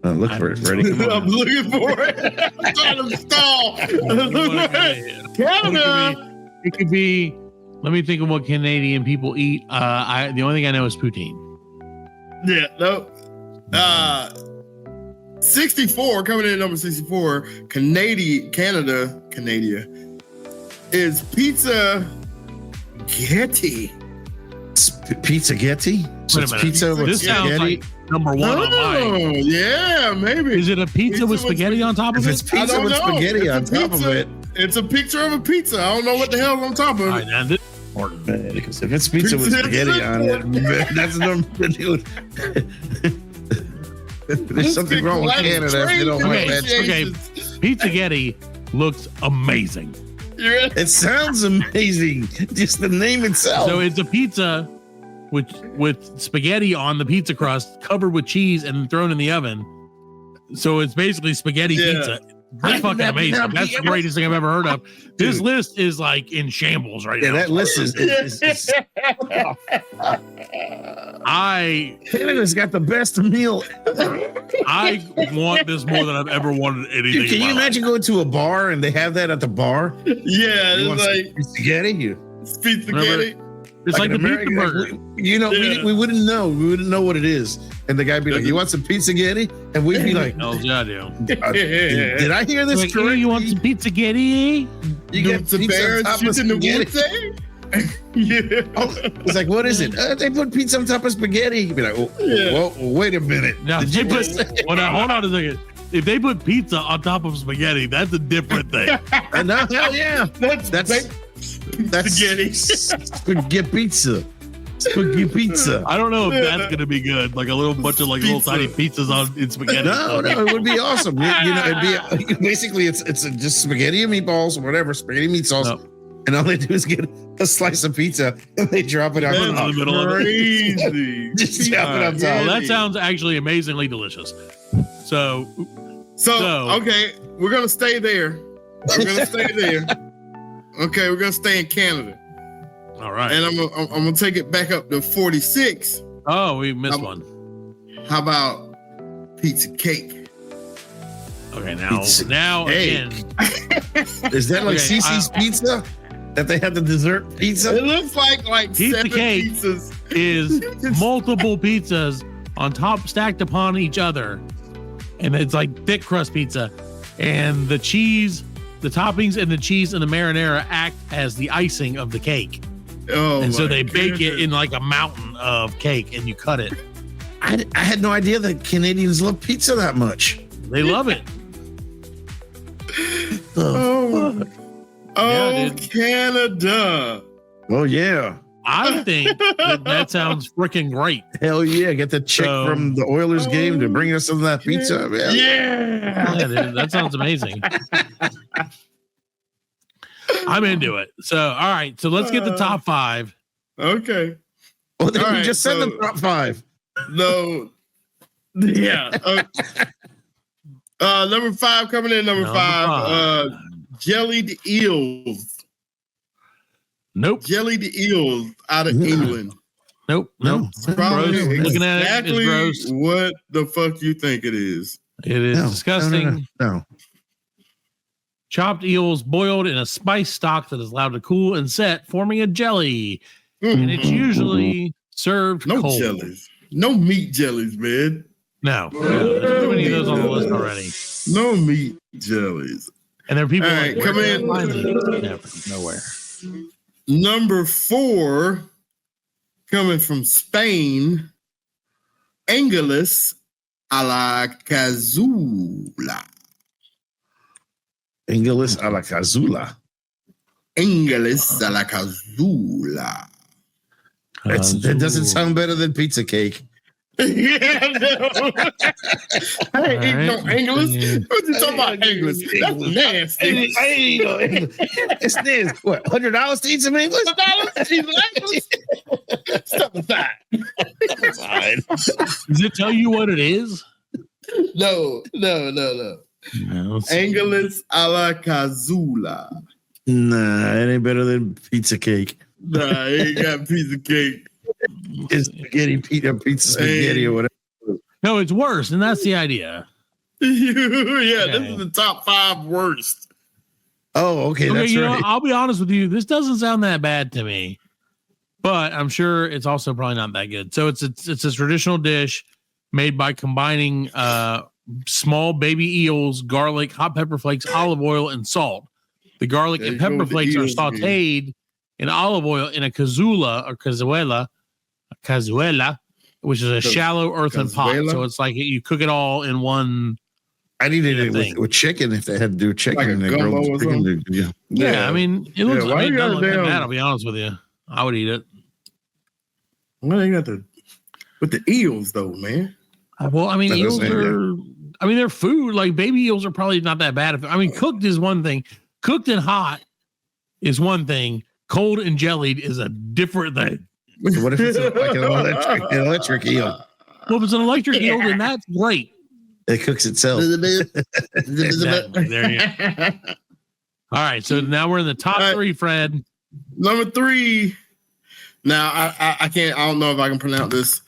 Look for it, Freddie. I'm looking for it. I'm trying to stall. Canada. It could be. Let me think of what Canadian people eat. The only thing I know is poutine. Yeah. No. 64 coming in at number 64. Canada is Pizza Getty. Pizza Getty? So it's pizza with spaghetti? Like number one on mine. Yeah, maybe. Is it a pizza with spaghetti on top of it? If it's pizza with spaghetti on top of it. It's a picture of a pizza. I don't know what the hell's on top of it. All right, now this is important. Because if it's pizza with spaghetti on it, that's number one. There's something wrong with Canada if they don't have that. Okay, Pizza Getty looks amazing. It sounds amazing. Just the name itself. So it's a pizza with spaghetti on the pizza crust, covered with cheese, and thrown in the oven. So it's basically spaghetti pizza. That's fucking amazing. That's the greatest thing I've ever heard of. This list is like in shambles right now. Yeah, that list is Canada's got the best meal ever. I want this more than I've ever wanted anything. Can you imagine going to a bar and they have that at the bar? Yeah, it's like spaghetti. Spaghetti. It's like the pizza burger. We wouldn't know. We wouldn't know what it is. And the guy'd be like, "You want some pizza getty?" And we'd be like, "Oh yeah, I do." Did I hear this like, correctly? You want some pizza getty? You get some pizza on top of spaghetti. It's like, what is it? They put pizza on top of spaghetti. You'd be like, whoa, wait a minute. No, hold on a second. if they put pizza on top of spaghetti, that's a different thing. No, hell yeah. That's spaghetti. Spaghetti pizza. Spaghetti pizza. I don't know if that's gonna be good. Like a little bunch of like little tiny pizzas in spaghetti. No, it would be awesome. It'd be basically it's just spaghetti and meatballs or whatever, spaghetti meat sauce. No. And all they do is get a slice of pizza and they drop it out in the middle of it. Just drop it on top. Well, that sounds actually amazingly delicious. So okay, we're gonna stay there. We're gonna stay there. Okay, we're gonna stay in Canada. All right. And I'm gonna take it back up to 46. Oh, we missed one. How about pizza cake? Okay, now again. Is that like Cece's Pizza? That they have the dessert pizza? It looks like pizza cake pizzas. Is multiple pizzas on top stacked upon each other. And it's like thick crust pizza. And the cheese, the toppings and the cheese and the marinara act as the icing of the cake. Oh, and so they bake it in like a mountain of cake and you cut it. I had no idea that Canadians love pizza that much. They love it. Canada. Oh, yeah. I think that sounds freaking great. Hell yeah. Get the chick from the Oilers game to bring us some of that pizza. Yeah. Dude, that sounds amazing. I'm into it. So, all right. So let's get the top 5. Okay. Well, then we just said the top 5. No. Yeah. Number 5 coming in. Number 5. Jellied eels. Nope. Jellied eels out of England. Nope. Gross. Looking at it, it's gross. What the fuck you think it is? It is disgusting. No. Chopped eels boiled in a spice stock that is allowed to cool and set, forming a jelly. And it's usually served cold. Jellies. No meat jellies, man. No. There's too many of those on the list already. No meat jellies. And there are people come in. Nowhere. Number 4, coming from Spain, Angeles a la Cazula. Angeles a la Cazula. Angeles a la Cazula. That doesn't sound better than pizza cake. Yeah, no. I ain't eating no English. What you talking about, English? That's nasty. I ain't eating no English. It's this. What, $100 to eat some English? $100 to eat some English? Step aside. Does it tell you what it is? No. Angeles a la Cazula. Nah, it ain't better than pizza cake. Nah, it ain't got pizza cake. It's spaghetti, pizza spaghetti or whatever. No, it's worse, and that's the idea. This is the top 5 worst. Oh, okay, that's right. I'll be honest with you. This doesn't sound that bad to me, but I'm sure it's also probably not that good. So it's a traditional dish made by combining small baby eels, garlic, hot pepper flakes, olive oil, and salt. The garlic and pepper flakes are sautéed in olive oil in a cazuela, which is a shallow earthen pot. So it's like you cook it all in one. I needed it with chicken if they had to do chicken. Like a gumbo or something. Yeah, I mean, it looks like it doesn't look that bad, I'll be honest with you. I would eat it. Well, they got with the eels though, man. Well, I mean, eels are. I mean, they're food. Like baby eels are probably not that bad. Cooked is one thing. Cooked and hot is one thing. Cold and jellied is a different thing. What if it's like an electric eel? Well, if it's an electric eel, then that's great. It cooks itself. Exactly. There you go. All right, so now we're in the top 3, Fred. Number 3. Now I can't. I don't know if I can pronounce this.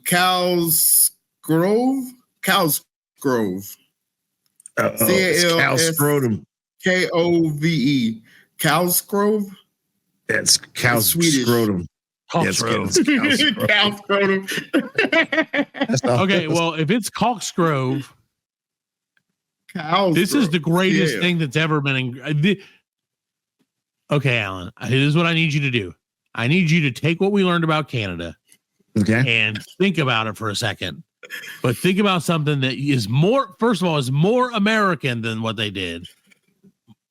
Cow's Grove. Cow scrotum. Kove. Cow's Grove. That's cow's scrotum. Cow scrotum. Okay, well, if it's Coxgrove, this is the greatest thing that's ever been. Okay, Alan, this is what I need you to do. I need you to take what we learned about Canada, and think about it for a second. But think about something that is more, first of all, is more American than what they did.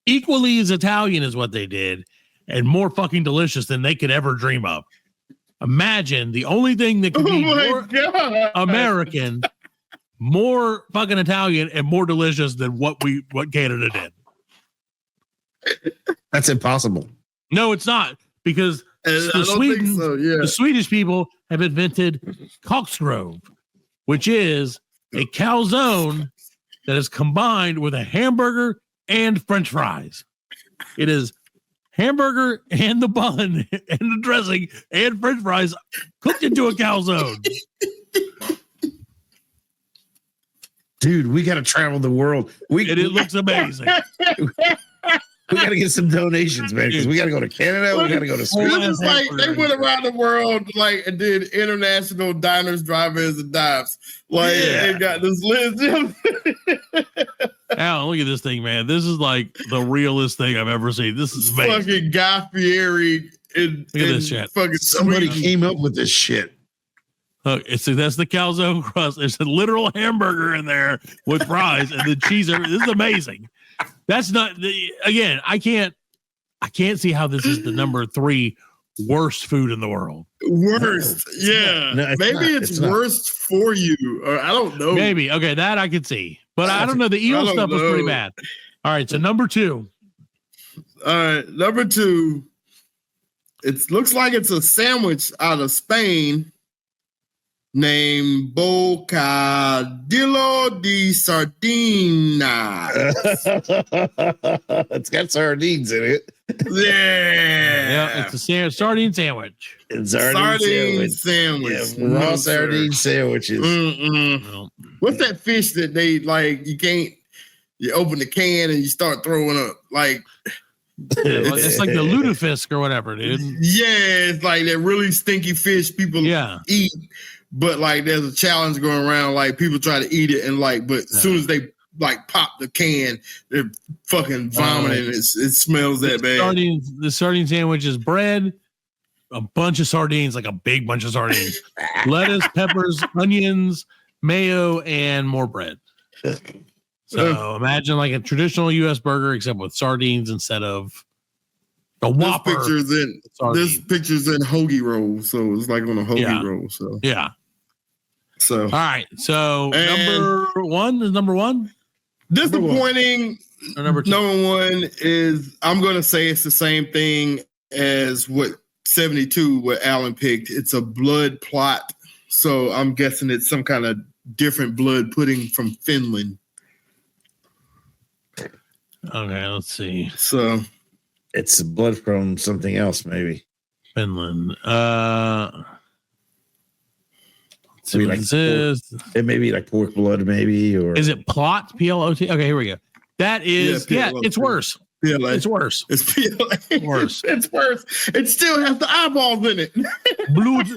Equally as Italian as what they did, and more fucking delicious than they could ever dream of. Imagine the only thing that could be more American, more fucking Italian, and more delicious than what Canada did. That's impossible. No, it's not, because the Swedish people have invented Koksgrove, which is a calzone that is combined with a hamburger and French fries. It is hamburger and the bun and the dressing and French fries cooked into a calzone. Dude, we got to travel the world. It looks amazing. We got to get some donations, man, because we got to go to Canada. We got to go to Sweden. This is like they went around the world, like, and did international diners, drive-ins, and dives. Like, they got this list. Allan, look at this thing, man. This is like the realest thing I've ever seen. This is amazing. Fucking Guy Fieri. Look at this shit. Fucking somebody came up with this shit. Look, that's the calzone crust. There's a literal hamburger in there with fries and the cheese. This is amazing. That's not again. I can't see how this is the number 3 worst food in the world. Worst, yeah. No, maybe it's worst for you, or I don't know. Maybe okay, that I could see, but I don't know. The eel stuff was pretty bad. All right, so number 2. All right, number 2. It looks like it's a sandwich out of Spain named Bocadillo de Sardina. It's got sardines in it. Yeah, it's a sardine sandwich. It's sardine sandwich. Yeah, raw sardine sandwiches. No. What's that fish that they like? You open the can and you start throwing up like. It's like the lutefisk or whatever, dude. Yeah, it's like that really stinky fish people eat. But like, there's a challenge going around. Like, people try to eat it, and like, but as soon as they like pop the can, they're fucking vomiting. It smells that bad. The sardine sandwich is bread, a bunch of sardines, like a big bunch of sardines, lettuce, peppers, onions, mayo, and more bread. So imagine like a traditional U.S. burger, except with sardines instead of a Whopper. This picture's in hoagie roll, so it's like on a hoagie roll. So yeah. So all right. So number 1 is number 1. Disappointing. Number 2. Number 1 is, I'm gonna say it's the same thing as what 72 what Allan picked. It's a blood plot. So I'm guessing it's some kind of different blood pudding from Finland. Okay, let's see. So it's blood from something else, maybe. Finland. So like it may be like pork blood, maybe, or is it plot? PLOT? Okay, here we go. That is it's worse. PLA. It's worse. It's PLA. Worse. It's worse. It still has the eyeballs in it. Blood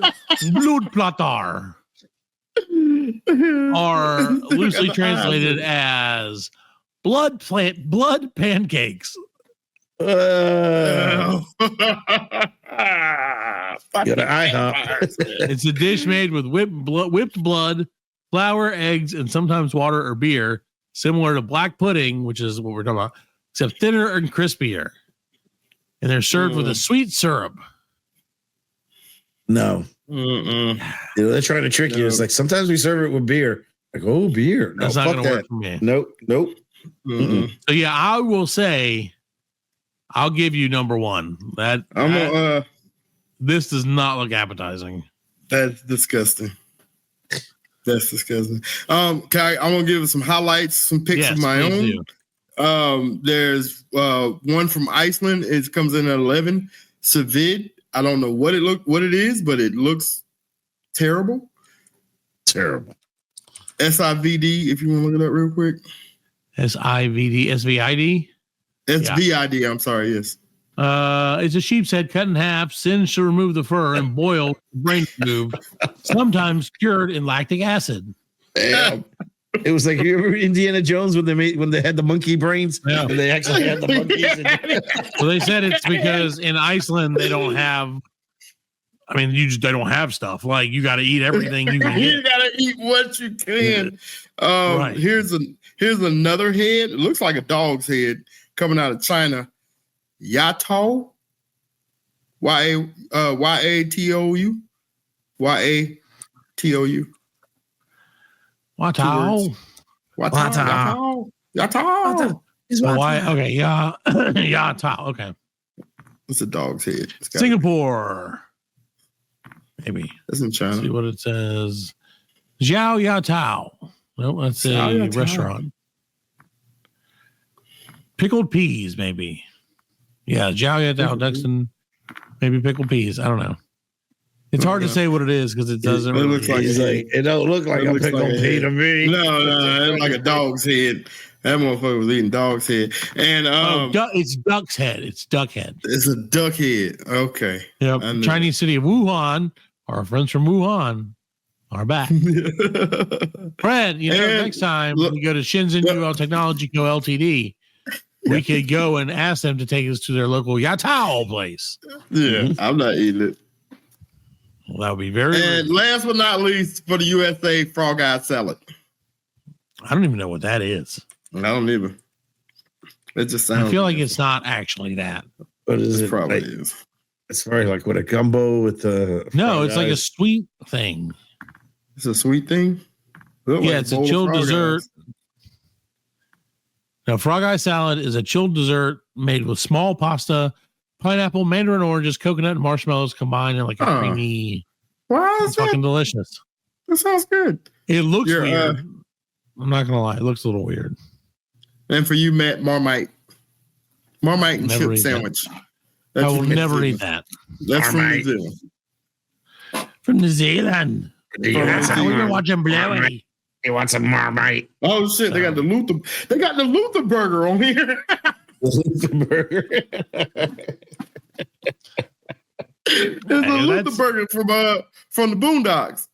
platar. Are loosely translated as blood pancakes. It's a dish made with whipped blood, flour, eggs, and sometimes water or beer, similar to black pudding, which is what we're talking about, except thinner and crispier. And they're served with a sweet syrup. No. They're trying to trick you. It's like sometimes we serve it with beer. Like, oh, beer. That's not going to work for me. Nope. So yeah, I will say, I'll give you number 1. This does not look appetizing. That's disgusting. That's disgusting. I'm gonna give some highlights, some picks of my own. There's one from Iceland. It comes in at 11. Civid. I don't know what it is, but it looks terrible. Terrible. SIVD, if you want to look it up real quick. SIVD, SVID? SVID, I'm sorry, yes. It's a sheep's head cut in half, singed to remove the fur, and boiled, brain removed, sometimes cured in lactic acid. Damn. It was like, you remember Indiana Jones when they had the monkey brains? Yeah. And they actually had the monkeys. So they said it's because in Iceland they don't have I mean, they don't have stuff. Like you got to eat everything you can. You got to eat what you can. Right. Here's another head. It looks like a dog's head coming out of China. Yatao. Y-A-T-O-U. Y-A-T-O-U. Watao. Yatao. Why? Okay. Yeah. Yatao. Okay. It's a dog's head. Singapore. Maybe. That's in China. See what it says. Zhao Yatao. No, that's a restaurant. Pickled peas, maybe. Yeah, Zhao Yatao, Dexton. Maybe pickled peas. I don't know. It's hard to say what it is because it doesn't. It looks like it don't look like a pickled pea to me. No, it's like a dog's head. That motherfucker was eating dog's head. And it's duck's head. It's duck head. It's a duck head. Okay. Yep. Chinese city of Wuhan. Our friends from Wuhan are back. Fred, next time we go to Shenzhen UL Technology Co. Ltd., we could go and ask them to take us to their local Yatao place. Yeah, I'm not eating it. Well, that would be very. And last but not least, for the USA, frog eye salad. I don't even know what that is. I don't either. It just sounds. I feel like it's not actually that. What is it? Probably is. It's very like what a gumbo with the. No, it's like a sweet thing. It's a sweet thing. Yeah, it's a chilled dessert. Now, frog eye salad is a chilled dessert made with small pasta, pineapple, mandarin oranges, coconut, and marshmallows combined in like a creamy. Wow, it's fucking delicious. That sounds good. It looks weird. I'm not gonna lie, it looks a little weird. And for you, Matt, Marmite and chip sandwich. I will never eat that. That's from New Zealand. From New Zealand. We've been watching Bluey. You want some Marmite? Oh shit! They got the Luther. They got the Luther burger on here. Luther burger. It's the Luther burger from the Boondocks.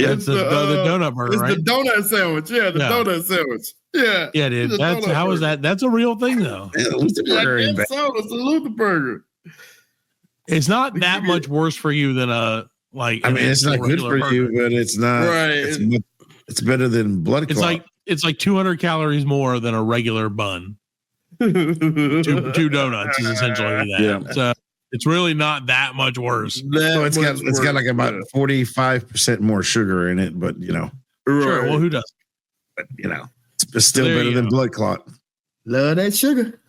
Yeah, it's the donut burger, right? It's the donut sandwich. Yeah, the donut sandwich. Yeah. Yeah, dude. That's how is that? That's a real thing, though. Yeah, the Luther burger. It's the Luther burger. It's not that much worse for you than a like. I mean, it's not good for you, but it's not. Right. It's better than blood clot. It's like 200 calories more than a regular bun. two donuts is essentially that. Yeah. So it's really not that much worse. It's got like about 45% more sugar in it, but Sure. Well, who does? But it's still better than blood clot. Love that sugar.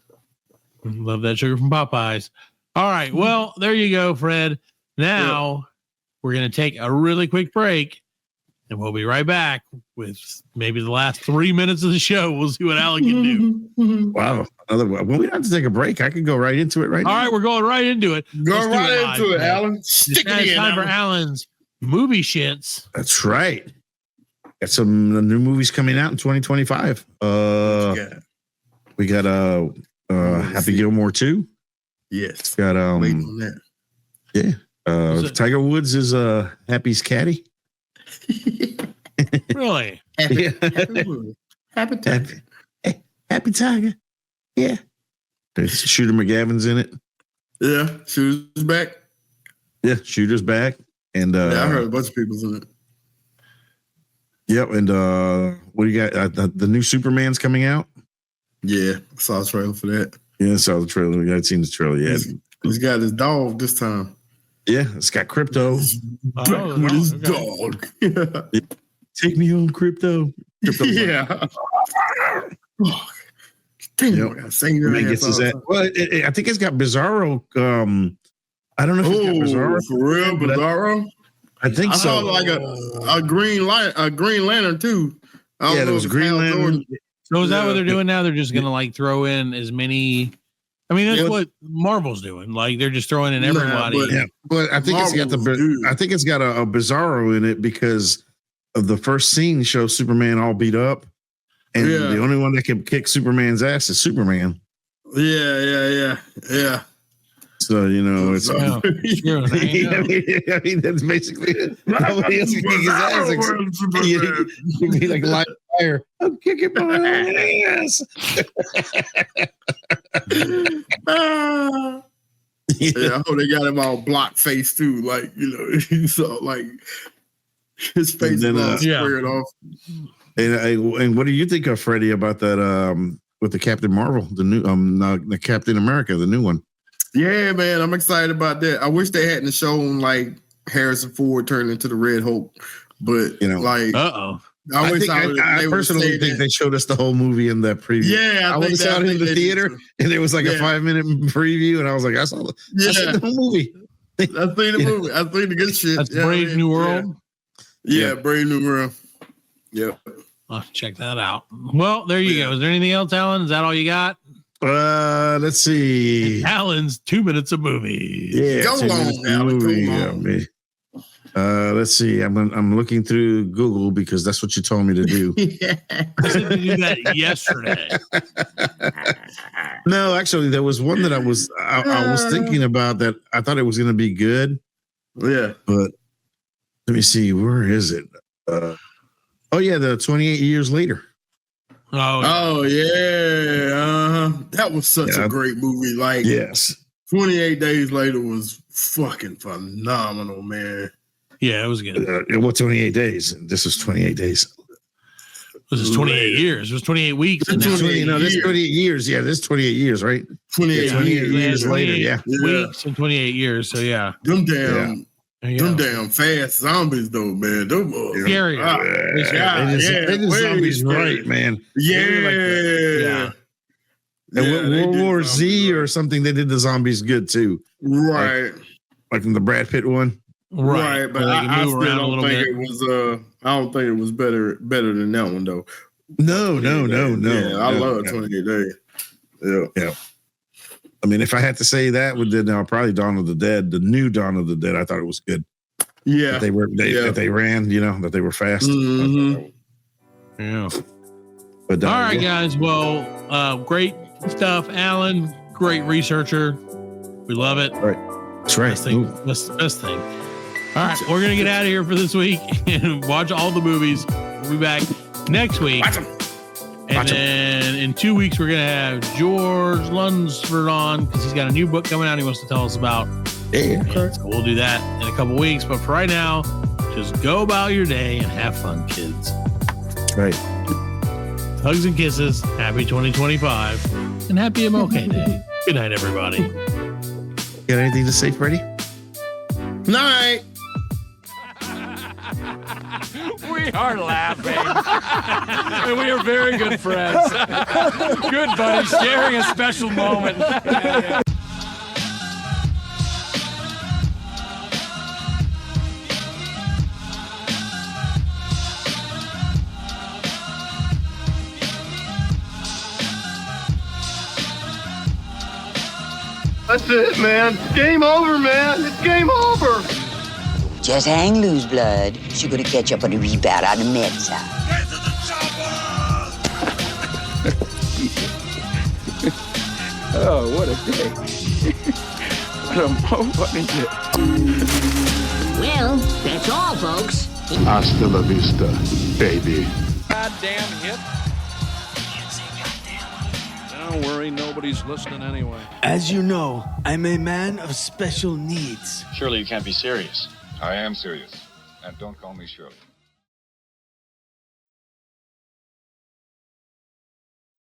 Love that sugar from Popeyes. All right. Well, there you go, Fred. Now we're going to take a really quick break. And we'll be right back with maybe the last 3 minutes of the show. We'll see what Allan can do. Wow. Well, we don't have to take a break. I can go right into it right now. All right, we're going right into it. Go right into it, Allan. Stick it in. It's time for Allan's movie shits. That's right. Got some new movies coming out in 2025. We got Happy Gilmore 2. Yes. Got waiting on that. Yeah. Tiger Woods is Happy's caddy. Really? Happy Tiger. Yeah. There's Shooter McGavin's in it. Yeah. Shooter's back. Yeah. Shooter's back. And I heard a bunch of people's in it. Yep. And what do you got? The new Superman's coming out. Yeah. I saw a trailer for that. Yeah. I saw the trailer. We haven't seen the trailer yet. He's got his dog this time. Yeah. It's got Crypto. Back with his dog. Take me home, Crypto. Yeah. Oh, damn, I gotta sing your ass off. Well, I think it's got Bizarro. I don't know if it's got Bizarro. For real, Bizarro? I think I so. saw like a Green Lantern too. Yeah, there was Green Lantern. So is that what they're doing now? They're just gonna like throw in as many. I mean, that's what Marvel's doing. Like they're just throwing in everybody. But I think it's got a Bizarro in it because of the first scene shows Superman all beat up, and the only one that can kick Superman's ass is Superman. Yeah. So it's. I mean, that's basically it. Nobody else can kick his ass. You'd be like light fire. I'm kicking my ass. Yeah, I hope they got him all block face too. Like, so like his face is all squared off. And what do you think of Freddie about that? With the Captain Marvel, the new the Captain America, the new one. Yeah, man, I'm excited about that. I wish they hadn't shown like Harrison Ford turn into the Red Hulk, but like, I personally think they showed us the whole movie in that preview. Yeah, I was out in the theater, and there was like a 5-minute preview, and I was like, I saw the whole movie. I seen the movie. I seen the good shit. That's Brave New World. Yeah, Brave New World. Yeah. I'll check that out. Well, there you go. Is there anything else, Allan? Is that all you got? Let's see. And Allan's 2 minutes of movie. Yeah, go on, Allan. Let's see. I'm looking through Google because that's what you told me to do. I said to do that yesterday. No, actually, there was one that I was thinking about that I thought it was going to be good. Yeah, but let me see. Where is it? The 28 years later. Oh yeah. That was such a great movie. Like, yes, 28 Days Later was fucking phenomenal, man. Yeah, it was good. 28 days? This was 28 days. This is 28 years. It was 28 weeks. This 28 years. Yeah, this is 28 years, right? 28 years later. Yeah, weeks and 28 years. So yeah, them damn fast zombies though, man. Them scary. They did zombies right, man. Yeah. And World War Z or something, they did the zombies good too. Right. Like in the Brad Pitt one. Right, but I still don't think it was. I don't think it was better than that one though. No. Yeah, I love 28 Days. Yeah. I mean, if I had to say that, then probably Dawn of the Dead, the new Dawn of the Dead. I thought it was good. Yeah, that they ran. that they were fast. Mm-hmm. Yeah. But all right, guys. Well, great stuff, Allan. Great researcher. We love it. All right. That's right. Best thing. All right, we're gonna get out of here for this week and watch all the movies. We'll be back next week. And then in 2 weeks, we're going to have George Lunsford on because he's got a new book coming out he wants to tell us about. Yeah. So we'll do that in a couple weeks. But for right now, just go about your day and have fun, kids. Right. Hugs and kisses. Happy 2025 and happy MLK Day. Good night, everybody. Got anything to say, Freddie? Night. We are laughing. And we are very good friends. Good buddies, sharing a special moment. That's it, man. Game over, man. It's game over. Just hang loose, blood. She's gonna catch up on the rebound on the men's side. Get to the chopper! Oh, what a day. What a day. Well, that's all, folks. Hasta la vista, baby. Goddamn hip. Can't say goddamn. Don't worry, nobody's listening anyway. As you know, I'm a man of special needs. Surely you can't be serious. I am serious. And don't call me Shirley.